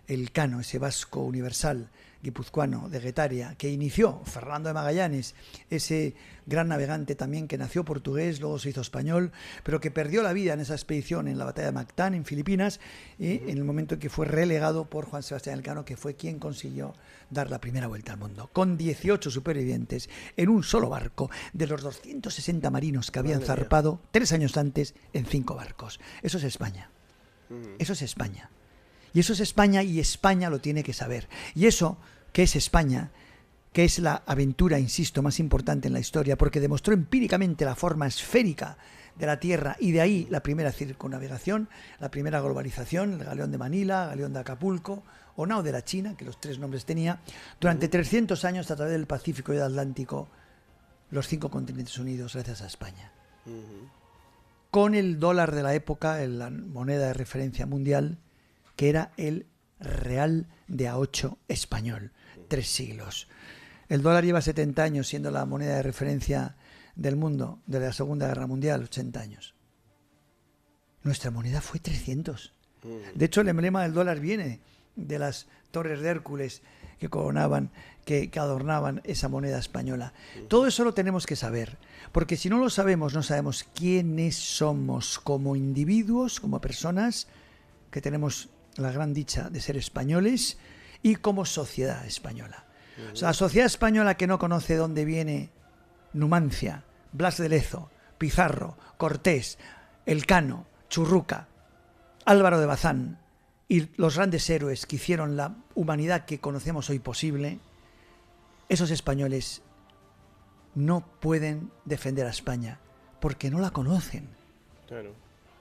Speaker 6: Elcano, ese vasco universal guipuzcoano de Guetaria, que inició Fernando de Magallanes, ese gran navegante también que nació portugués, luego se hizo español, pero que perdió la vida en esa expedición en la batalla de Mactán, en Filipinas, y en el momento en que fue relegado por Juan Sebastián Elcano, que fue quien consiguió dar la primera vuelta al mundo, con 18 supervivientes en un solo barco, de los 260 marinos que habían zarpado 3 años antes en 5 barcos. Eso es España. Eso es España. Y eso es España, y España lo tiene que saber. Y eso, que es España, que es la aventura, insisto, más importante en la historia, porque demostró empíricamente la forma esférica de la Tierra, y de ahí la primera circunnavegación, la primera globalización, el galeón de Manila, el galeón de Acapulco, o nao de la China, que los 3 nombres tenía, durante 300 años a través del Pacífico y del Atlántico, los 5 continentes unidos gracias a España. Con el dólar de la época, la moneda de referencia mundial, que era el real de A8 español, 3 siglos. El dólar lleva 70 años siendo la moneda de referencia del mundo, de la Segunda Guerra Mundial, 80 años. Nuestra moneda fue 300. De hecho, el emblema del dólar viene de las torres de Hércules que coronaban, que adornaban esa moneda española. Todo eso lo tenemos que saber, porque si no lo sabemos, no sabemos quiénes somos como individuos, como personas, que tenemos la gran dicha de ser españoles, y como sociedad española. O sea, la sociedad española que no conoce dónde viene Numancia, Blas de Lezo, Pizarro, Cortés, Elcano, Churruca, Álvaro de Bazán y los grandes héroes que hicieron la humanidad que conocemos hoy posible, esos españoles no pueden defender a España porque no la conocen.
Speaker 3: Claro.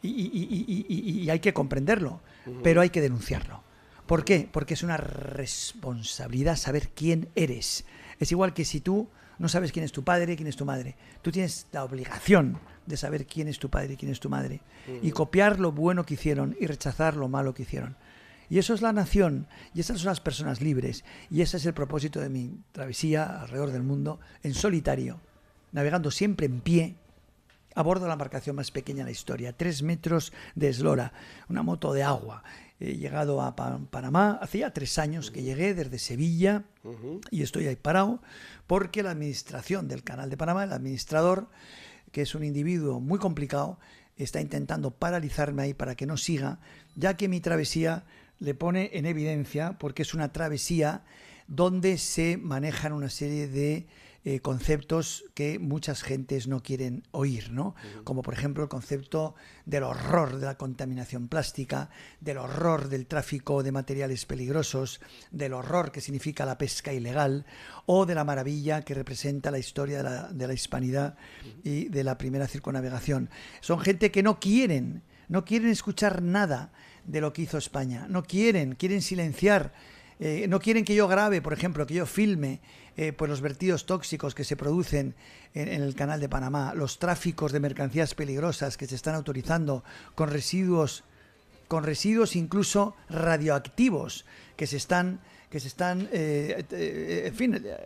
Speaker 6: Y hay que comprenderlo, pero hay que denunciarlo. ¿Por qué? Porque es una responsabilidad saber quién eres. Es igual que si tú no sabes quién es tu padre, quién es tu madre. Tú tienes la obligación de saber quién es tu padre y quién es tu madre. Y copiar lo bueno que hicieron y rechazar lo malo que hicieron. Y eso es la nación, y esas son las personas libres. Y ese es el propósito de mi travesía alrededor del mundo, en solitario, navegando siempre en pie, a bordo de la embarcación más pequeña de la historia, 3 metros de eslora, una moto de agua. He llegado a Panamá, hacía 3 años que llegué desde Sevilla, y estoy ahí parado, porque la administración del Canal de Panamá, el administrador, que es un individuo muy complicado, está intentando paralizarme ahí para que no siga, ya que mi travesía le pone en evidencia, porque es una travesía donde se manejan una serie de conceptos que muchas gentes no quieren oír, ¿no? Como por ejemplo el concepto del horror de la contaminación plástica, del horror del tráfico de materiales peligrosos, del horror que significa la pesca ilegal o de la maravilla que representa la historia de la hispanidad y de la primera circunnavegación. Son gente que no quieren escuchar nada de lo que hizo España, quieren silenciar. No quieren que yo grabe, por ejemplo, que yo filme pues los vertidos tóxicos que se producen en el Canal de Panamá, los tráficos de mercancías peligrosas que se están autorizando con residuos incluso radioactivos que se están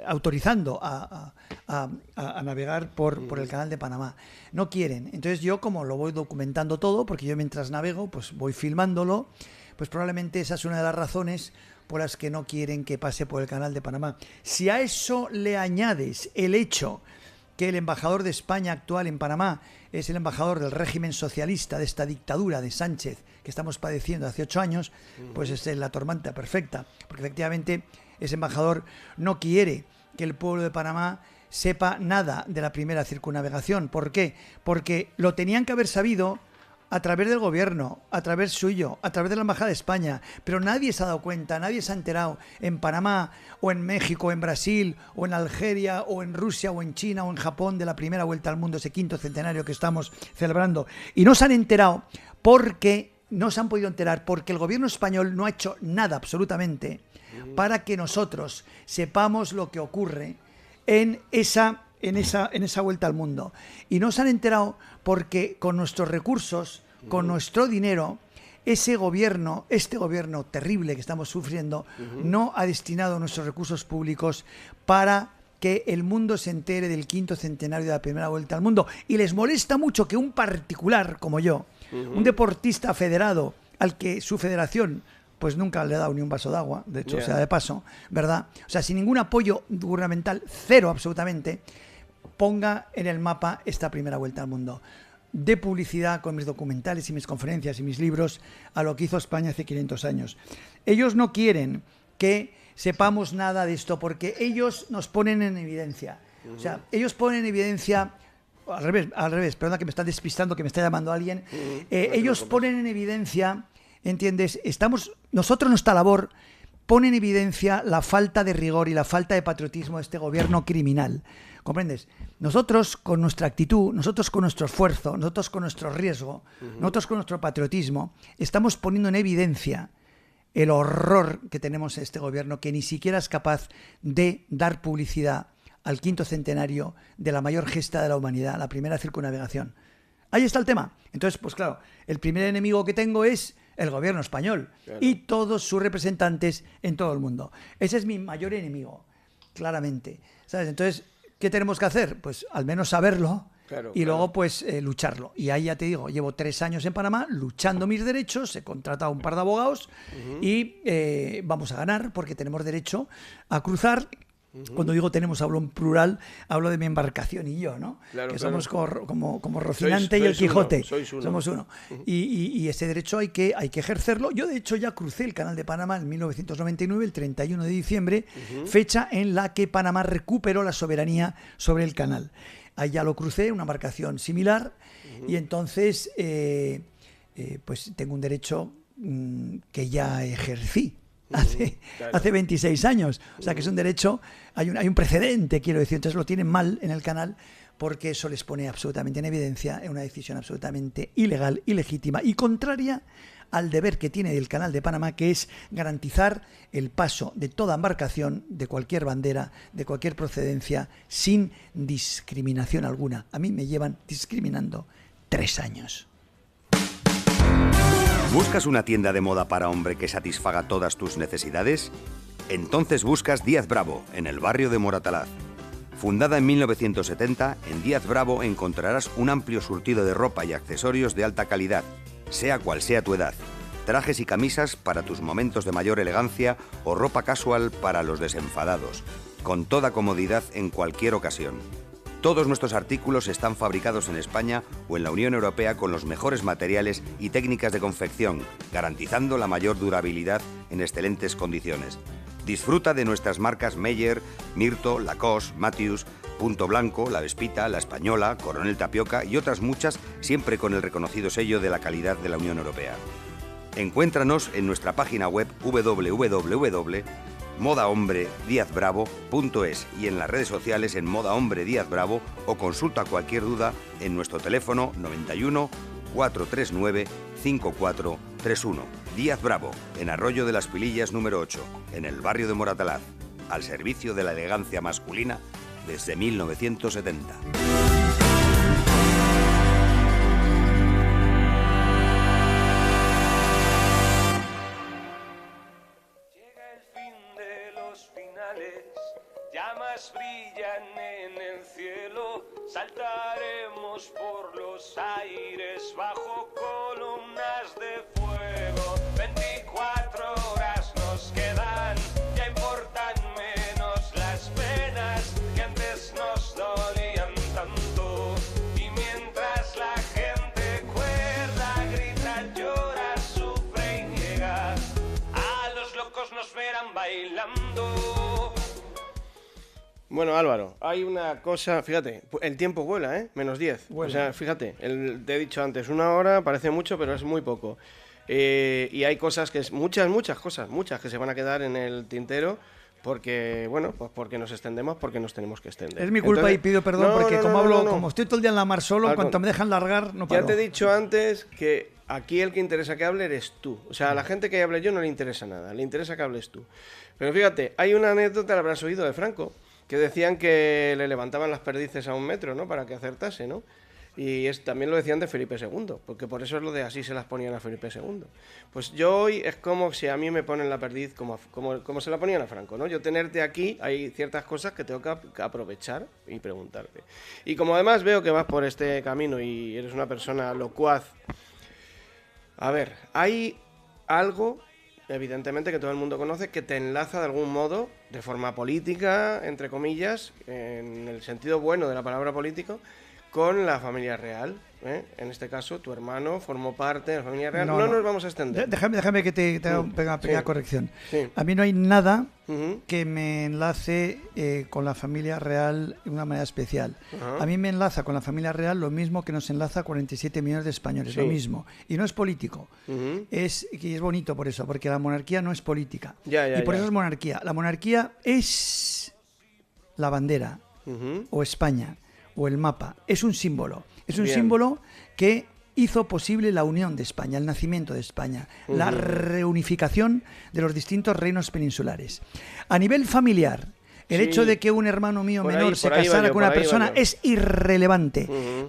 Speaker 6: autorizando a navegar por el Canal de Panamá. No quieren. Entonces yo, como lo voy documentando todo, porque yo mientras navego pues voy filmándolo, pues probablemente esa es una de las razones por las que no quieren que pase por el Canal de Panamá. Si a eso le añades el hecho que el embajador de España actual en Panamá es el embajador del régimen socialista, de esta dictadura de Sánchez que estamos padeciendo hace 8 años, pues es la tormenta perfecta, porque efectivamente ese embajador no quiere que el pueblo de Panamá sepa nada de la primera circunnavegación. ¿Por qué? Porque lo tenían que haber sabido a través del gobierno, a través suyo, a través de la Embajada de España, pero nadie se ha dado cuenta, nadie se ha enterado en Panamá o en México, o en Brasil, o en Algeria, o en Rusia, o en China, o en Japón, de la primera vuelta al mundo, ese 5º centenario que estamos celebrando. Y no se han enterado porque no se han podido enterar porque el gobierno español no ha hecho nada absolutamente para que nosotros sepamos lo que ocurre en esa vuelta al mundo. Y no se han enterado porque con nuestros recursos, con nuestro dinero, este gobierno terrible que estamos sufriendo, no ha destinado nuestros recursos públicos para que el mundo se entere del 5º centenario de la primera vuelta al mundo. Y les molesta mucho que un particular como yo, un deportista federado, al que su federación pues nunca le ha dado ni un vaso de agua, de hecho, sea de paso, ¿verdad? O sea, sin ningún apoyo gubernamental, cero absolutamente, ponga en el mapa esta primera vuelta al mundo. De publicidad con mis documentales y mis conferencias y mis libros a lo que hizo España hace 500 años. Ellos no quieren que sepamos nada de esto porque ellos nos ponen en evidencia. O sea, ellos ponen en evidencia... Al revés, perdona que me está despistando, que me está llamando alguien. Ellos ponen en evidencia, ¿entiendes? Nosotros, nuestra labor, pone en evidencia la falta de rigor y la falta de patriotismo de este gobierno criminal. ¿Comprendes? Nosotros con nuestra actitud, nosotros con nuestro esfuerzo, nosotros con nuestro riesgo, nosotros con nuestro patriotismo, estamos poniendo en evidencia el horror que tenemos en este gobierno, que ni siquiera es capaz de dar publicidad al 5º centenario de la mayor gesta de la humanidad, la primera circunnavegación. Ahí está el tema. Entonces, pues claro, el primer enemigo que tengo es el gobierno español y todos sus representantes en todo el mundo. Ese es mi mayor enemigo, claramente. ¿Sabes? Entonces, ¿qué tenemos que hacer? Pues al menos saberlo y luego pues lucharlo. Y ahí ya te digo, llevo 3 años en Panamá luchando mis derechos, he contratado un par de abogados y vamos a ganar porque tenemos derecho a cruzar. Cuando digo tenemos, hablo en plural, hablo de mi embarcación y yo, ¿no? Claro, que somos como Rocinante y el Quijote. Somos uno. Y ese derecho hay que ejercerlo. Yo, de hecho, ya crucé el Canal de Panamá en 1999, el 31 de diciembre, fecha en la que Panamá recuperó la soberanía sobre el canal. Ahí ya lo crucé, una embarcación similar, y entonces pues tengo un derecho que ya ejercí. Hace 26 años, o sea que es un derecho, hay un precedente, quiero decir, entonces lo tienen mal en el canal porque eso les pone absolutamente en evidencia en una decisión absolutamente ilegal, ilegítima y contraria al deber que tiene el Canal de Panamá, que es garantizar el paso de toda embarcación, de cualquier bandera, de cualquier procedencia, sin discriminación alguna. A mí me llevan discriminando 3 años.
Speaker 8: ¿Buscas una tienda de moda para hombre que satisfaga todas tus necesidades? Entonces buscas Díaz Bravo, en el barrio de Moratalaz. Fundada en 1970, en Díaz Bravo encontrarás un amplio surtido de ropa y accesorios de alta calidad, sea cual sea tu edad. Trajes y camisas para tus momentos de mayor elegancia o ropa casual para los desenfadados, con toda comodidad en cualquier ocasión. Todos nuestros artículos están fabricados en España o en la Unión Europea con los mejores materiales y técnicas de confección, garantizando la mayor durabilidad en excelentes condiciones. Disfruta de nuestras marcas Meyer, Mirto, Lacoste, Matthews, Punto Blanco, La Vespita, La Española, Coronel Tapioca y otras muchas, siempre con el reconocido sello de la calidad de la Unión Europea. Encuéntranos en nuestra página web www.modahombrediazbravo.es y en las redes sociales en Moda Hombre Díaz Bravo, o consulta cualquier duda en nuestro teléfono 91 439 5431. Díaz Bravo, en Arroyo de las Pilillas número 8, en el barrio de Moratalaz, al servicio de la elegancia masculina desde 1970.
Speaker 5: Llega el fin de los finales, llamas brillan en el cielo, saltaremos por los aires bajo columnas de fuego. 24 horas nos quedan, ya importan menos las penas que antes nos dolían tanto. Y mientras la gente cuerda, grita, llora, sufre y niega, a los locos nos verán bailando.
Speaker 3: Bueno, Álvaro, hay una cosa, fíjate, el tiempo vuela, ¿eh? -10.
Speaker 6: Vuela.
Speaker 3: O sea, fíjate, te he dicho antes, 1 hora parece mucho, pero es muy poco. Y hay cosas que, muchas que se van a quedar en el tintero, porque, bueno, pues porque nos extendemos, porque nos tenemos que extender.
Speaker 6: Es mi culpa. Entonces, y pido perdón porque como estoy todo el día en la mar solo, en cuanto me dejan largar, no paro.
Speaker 3: Ya te he dicho antes que aquí el que interesa que hable eres tú. O sea, a la gente que hable yo no le interesa nada, le interesa que hables tú. Pero fíjate, hay una anécdota, la habrás oído, de Franco, que decían que le levantaban las perdices a 1 metro, ¿no?, para que acertase, ¿no? Y también lo decían de Felipe II, porque por eso es lo de así se las ponían a Felipe II. Pues yo hoy es como si a mí me ponen la perdiz como se la ponían a Franco, ¿no? Yo tenerte aquí, hay ciertas cosas que tengo que aprovechar y preguntarte. Y como además veo que vas por este camino y eres una persona locuaz, a ver, hay algo, evidentemente, que todo el mundo conoce, que te enlaza de algún modo, de forma política, entre comillas, en el sentido bueno de la palabra político, con la familia real, ¿eh? En este caso, tu hermano formó parte de la familia real. No nos vamos a extender.
Speaker 6: Déjame que te haga una pequeña corrección.
Speaker 3: Sí.
Speaker 6: A mí no hay nada que me enlace con la familia real de una manera especial. A mí me enlaza con la familia real lo mismo que nos enlaza a 47 millones de españoles, lo mismo. Y no es político. Y es bonito por eso, porque la monarquía no es política. Y por eso es monarquía. La monarquía es la bandera, o España, o el mapa. Es un símbolo. Es un símbolo que hizo posible la unión de España, el nacimiento de España, la reunificación de los distintos reinos peninsulares. A nivel familiar, el hecho de que un hermano mío menor se casara con una persona es irrelevante.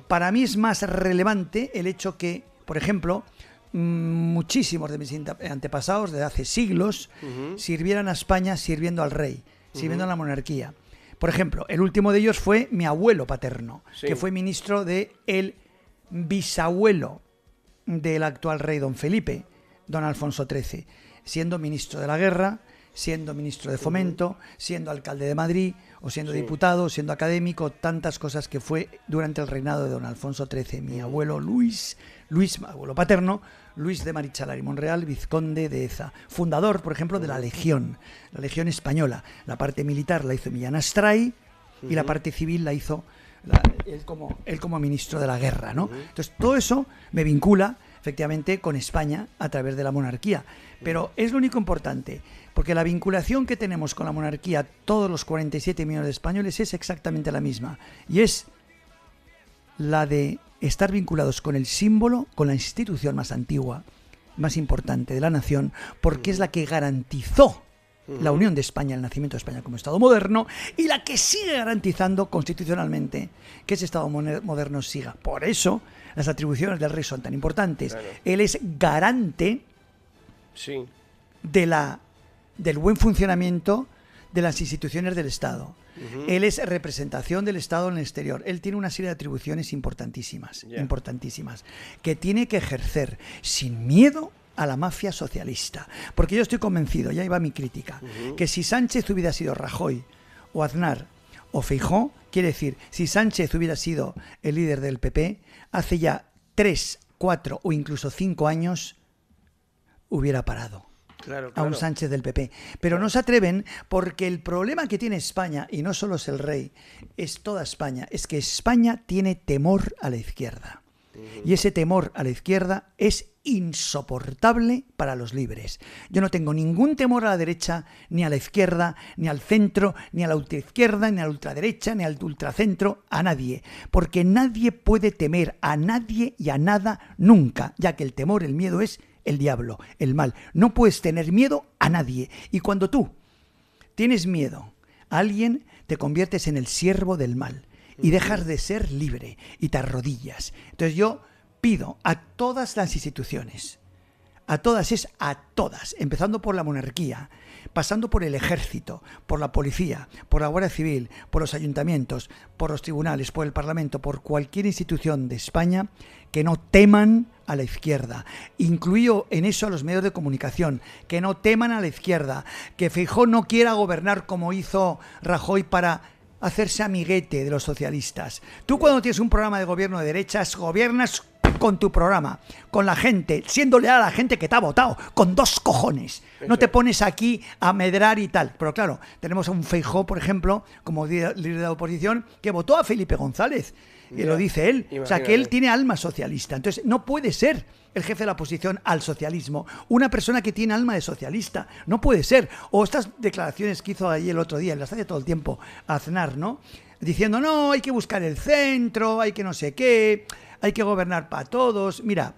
Speaker 6: Para mí es más relevante el hecho que, por ejemplo, muchísimos de mis antepasados de hace siglos sirvieran a España sirviendo al rey, sirviendo a la monarquía. Por ejemplo, el último de ellos fue mi abuelo paterno, que fue ministro del bisabuelo del actual rey don Felipe, don Alfonso XIII, siendo ministro de la guerra, siendo ministro de fomento, siendo alcalde de Madrid, o siendo diputado, siendo académico, tantas cosas que fue durante el reinado de don Alfonso XIII. Mi abuelo Luis, abuelo paterno, Luis de Marichalar y Monreal, vizconde de Eza, fundador, por ejemplo, de la Legión Española. La parte militar la hizo Millán Astray y la parte civil la hizo él como ministro de la guerra, ¿no? Entonces, todo eso me vincula, efectivamente, con España a través de la monarquía. Pero es lo único importante, porque la vinculación que tenemos con la monarquía, todos los 47 millones de españoles, es exactamente la misma. Y es la de estar vinculados con el símbolo, con la institución más antigua, más importante de la nación, porque es la que garantizó la unión de España, el nacimiento de España como Estado moderno, y la que sigue garantizando constitucionalmente que ese Estado moderno siga. Por eso las atribuciones del rey son tan importantes. Claro. Él es garante del buen funcionamiento de las instituciones del Estado. Él es representación del Estado en el exterior. Él tiene una serie de atribuciones importantísimas, que tiene que ejercer sin miedo a la mafia socialista. Porque yo estoy convencido, ya iba mi crítica, que si Sánchez hubiera sido Rajoy o Aznar o Feijóo, quiere decir, si Sánchez hubiera sido el líder del PP, hace ya 3, 4 o incluso 5 años hubiera parado. a un Sánchez del PP. Pero no se atreven porque el problema que tiene España, y no solo es el rey, es toda España, es que España tiene temor a la izquierda. Y ese temor a la izquierda es insoportable para los libres. Yo no tengo ningún temor a la derecha, ni a la izquierda, ni al centro, ni a la ultraizquierda, ni a la ultraderecha, ni al ultracentro, a nadie. Porque nadie puede temer a nadie y a nada nunca, ya que el temor, el miedo es el diablo, el mal. No puedes tener miedo a nadie. Y cuando tú tienes miedo a alguien, te conviertes en el siervo del mal y dejas de ser libre y te arrodillas. Entonces yo pido a todas las instituciones, a todas, empezando por la monarquía, pasando por el ejército, por la policía, por la Guardia Civil, por los ayuntamientos, por los tribunales, por el Parlamento, por cualquier institución de España, que no teman a la izquierda, incluido en eso a los medios de comunicación, que no teman a la izquierda, que Feijóo no quiera gobernar como hizo Rajoy para hacerse amiguete de los socialistas. Tú cuando tienes un programa de gobierno de derechas, gobiernas con tu programa, con la gente, siendo leal a la gente que te ha votado, con 2 cojones. No te pones aquí a medrar y tal. Pero claro, tenemos a un Feijóo, por ejemplo, como líder de la oposición, que votó a Felipe González. Y lo dice él. Imagínate. O sea, que él tiene alma socialista. Entonces, no puede ser el jefe de la oposición al socialismo una persona que tiene alma de socialista. No puede ser. O estas declaraciones que hizo ahí el otro día, las hace todo el tiempo Aznar, ¿no? Diciendo, no, hay que buscar el centro, hay que no sé qué, hay que gobernar para todos. Mira,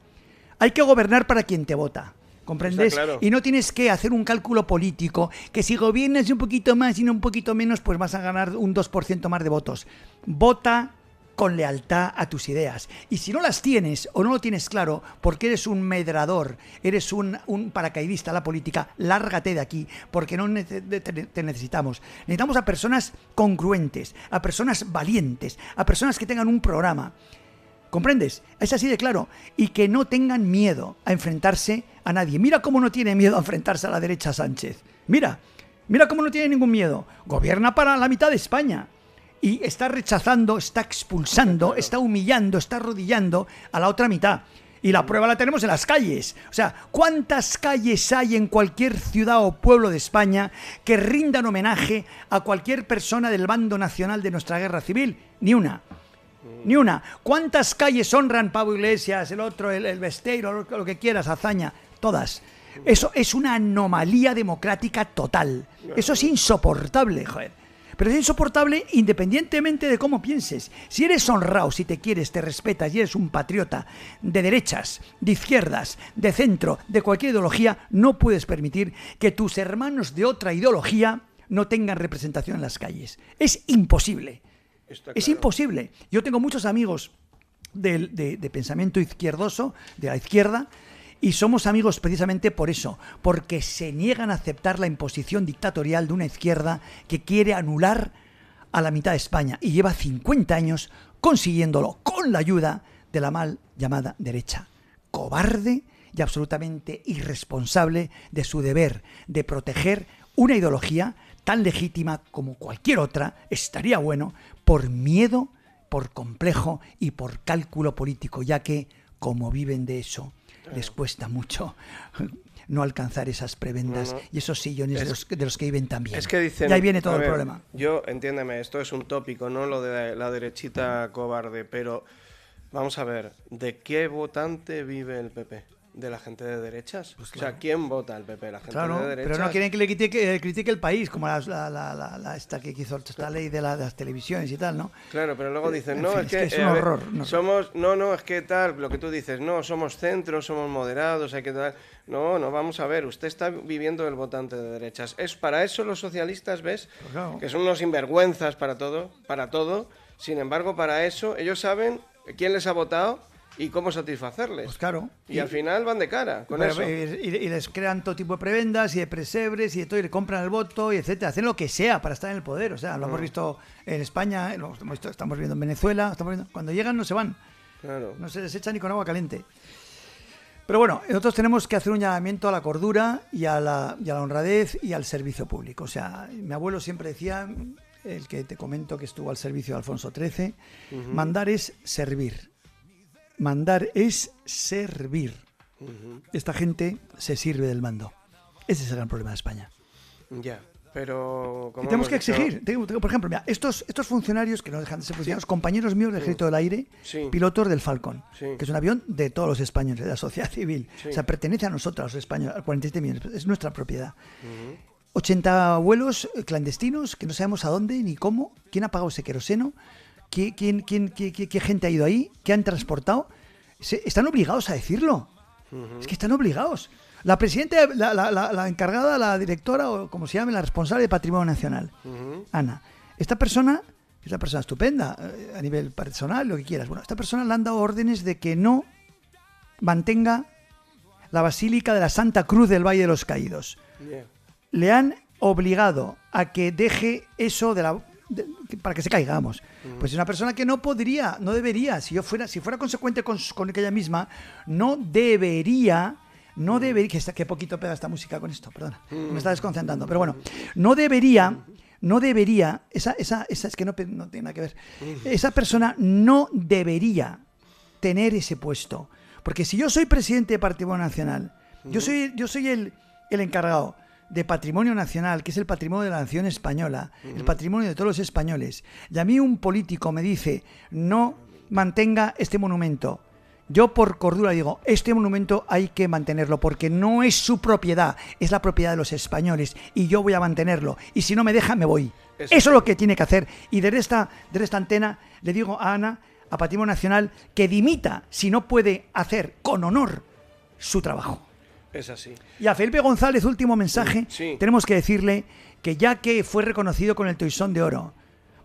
Speaker 6: hay que gobernar para quien te vota. ¿Comprendes? Claro. Y no tienes que hacer un cálculo político, que si gobiernas un poquito más y no un poquito menos, pues vas a ganar un 2% más de votos. Vota con lealtad a tus ideas. Y si no las tienes o no lo tienes claro, porque eres un medrador, eres un paracaidista a la política, lárgate de aquí, porque no te necesitamos. Necesitamos a personas congruentes, a personas valientes, a personas que tengan un programa. ¿Comprendes? Es así de claro. Y que no tengan miedo a enfrentarse a nadie. Mira cómo no tiene miedo a enfrentarse a la derecha Sánchez. Mira cómo no tiene ningún miedo. Gobierna para la mitad de España. Y está rechazando, está expulsando, está humillando, está arrodillando a la otra mitad. Y la prueba la tenemos en las calles. O sea, ¿cuántas calles hay en cualquier ciudad o pueblo de España que rindan homenaje a cualquier persona del bando nacional de nuestra guerra civil? Ni una. Ni una. ¿Cuántas calles honran Pablo Iglesias, el otro, el Besteiro, lo que quieras, Azaña? Todas. Eso es una anomalía democrática total. Eso es insoportable, joder. Pero es insoportable independientemente de cómo pienses. Si eres honrado, si te quieres, te respetas y eres un patriota de derechas, de izquierdas, de centro, de cualquier ideología, no puedes permitir que tus hermanos de otra ideología no tengan representación en las calles. Es imposible. Es imposible. Yo tengo muchos amigos de pensamiento izquierdoso, de la izquierda, y somos amigos precisamente por eso, porque se niegan a aceptar la imposición dictatorial de una izquierda que quiere anular a la mitad de España y lleva 50 años consiguiéndolo con la ayuda de la mal llamada derecha. Cobarde y absolutamente irresponsable de su deber de proteger una ideología tan legítima como cualquier otra, estaría bueno, por miedo, por complejo y por cálculo político, ya que, como viven de eso, les cuesta mucho no alcanzar esas prebendas y esos sillones de los que viven también.
Speaker 3: Es que dicen,
Speaker 6: y ahí viene todo el problema.
Speaker 3: Yo, entiéndeme, esto es un tópico, no lo de la derechita cobarde, pero vamos a ver, ¿de qué votante vive el PP? ¿De la gente de derechas? Pues claro. O sea, ¿quién vota al PP? La gente de derechas.
Speaker 6: Pero no quieren que le critique el país, como esta que hizo esta ley de las televisiones y tal, ¿no?
Speaker 3: Claro, pero luego dicen, no,
Speaker 6: es que es un horror.
Speaker 3: Es que tal, lo que tú dices, no, somos centros, somos moderados, hay que tal. No, vamos a ver, usted está viviendo el votante de derechas. Es para eso los socialistas, ¿ves? Pues claro. Que son unos sinvergüenzas para todo. Sin embargo, para eso ellos saben quién les ha votado y cómo satisfacerles.
Speaker 6: Pues claro.
Speaker 3: Y al final van de cara con eso.
Speaker 6: Y les crean todo tipo de prebendas y de presebres y de todo, y le compran el voto, y etcétera. Hacen lo que sea para estar en el poder. O sea, lo hemos visto en España, estamos viendo en Venezuela, cuando llegan no se van. Claro. No se les echa ni con agua caliente. Pero bueno, nosotros tenemos que hacer un llamamiento a la cordura y a la honradez y al servicio público. O sea, mi abuelo siempre decía, el que te comento que estuvo al servicio de Alfonso XIII, mandar es servir. Mandar es servir. Esta gente se sirve del mando. Ese es el gran problema de España.
Speaker 3: Ya, pero...
Speaker 6: Y tenemos que exigir. Por ejemplo, mira, estos funcionarios, que no dejan de ser funcionarios, compañeros míos del Ejército del Aire, pilotos del Falcon, que es un avión de todos los españoles, de la sociedad civil. O sea, pertenece a nosotros, a los españoles, a 47 millones. Es nuestra propiedad. 80 vuelos clandestinos, que no sabemos a dónde ni cómo, quién ha pagado ese queroseno, qué gente ha ido ahí, qué han transportado. Están obligados a decirlo. Es que están obligados. La presidenta, la encargada, la directora, o como se llame, la responsable de Patrimonio Nacional, Ana. Esta persona es una persona estupenda, a nivel personal, lo que quieras. Bueno, a esta persona le han dado órdenes de que no mantenga la Basílica de la Santa Cruz del Valle de los Caídos. Le han obligado a que deje eso para que se caiga, vamos. Pues es una persona que no debería, si fuera consecuente con ella misma, no debería, que poquito pega esta música con esto, perdona, me está desconcentrando, pero bueno, no debería, esa es que no tiene nada que ver, esa persona no debería tener ese puesto, porque si yo soy presidente de Patrimonio Nacional, yo soy el encargado de Patrimonio Nacional, que es el patrimonio de la nación española, el patrimonio de todos los españoles, y a mí un político me dice no mantenga este monumento, yo por cordura digo, este monumento hay que mantenerlo porque no es su propiedad, es la propiedad de los españoles y yo voy a mantenerlo y si no me deja me voy. Eso es lo que tiene que hacer. Y desde esta antena le digo a Ana, a Patrimonio Nacional, que dimita si no puede hacer con honor su trabajo.
Speaker 3: Es así.
Speaker 6: Y a Felipe González, último mensaje, tenemos que decirle que ya que fue reconocido con el Toisón de Oro,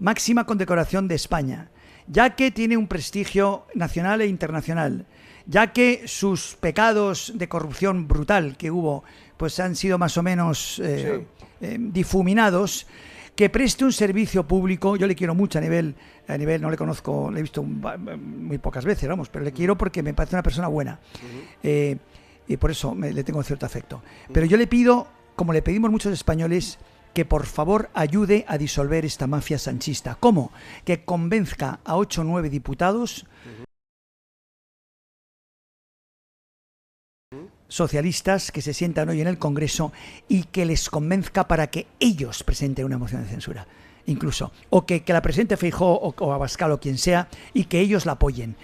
Speaker 6: máxima condecoración de España, ya que tiene un prestigio nacional e internacional, ya que sus pecados de corrupción brutal que hubo, pues han sido más o menos difuminados, que preste un servicio público. Yo le quiero mucho a nivel no le conozco, le he visto muy pocas veces, vamos, pero le quiero porque me parece una persona buena. Y por eso le tengo cierto afecto. Pero yo le pido, como le pedimos muchos españoles, que por favor ayude a disolver esta mafia sanchista. ¿Cómo? Que convenzca a 8 o 9 diputados socialistas que se sientan hoy en el Congreso y que les convenzca para que ellos presenten una moción de censura. Incluso, o que la presidente Feijóo o Abascal o quien sea, y que ellos la apoyen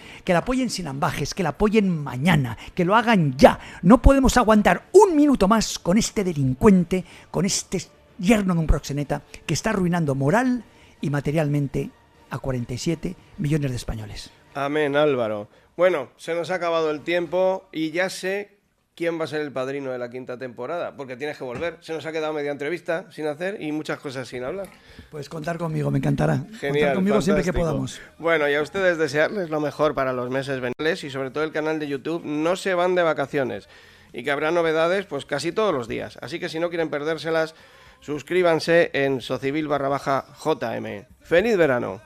Speaker 6: sin ambajes, que la apoyen mañana, que lo hagan ya. No podemos aguantar un minuto más con este delincuente, con este yerno de un proxeneta que está arruinando moral y materialmente a 47 millones de españoles.
Speaker 3: Amén, Álvaro. Bueno, se nos ha acabado el tiempo y ya sé quién va a ser el padrino de la 5ª temporada, porque tienes que volver. Se nos ha quedado media entrevista sin hacer y muchas cosas sin hablar.
Speaker 6: Puedes contar conmigo, me encantará.
Speaker 3: Genial,
Speaker 6: contar conmigo
Speaker 3: fantástico.
Speaker 6: Siempre que podamos.
Speaker 3: Bueno, y a ustedes desearles lo mejor para los meses venideros y sobre todo el canal de YouTube no se van de vacaciones y que habrá novedades pues casi todos los días. Así que si no quieren perdérselas, suscríbanse en socibil_JM. ¡Feliz verano!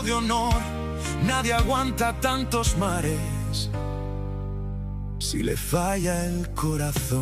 Speaker 5: De honor, nadie aguanta tantos mares si le falla el corazón.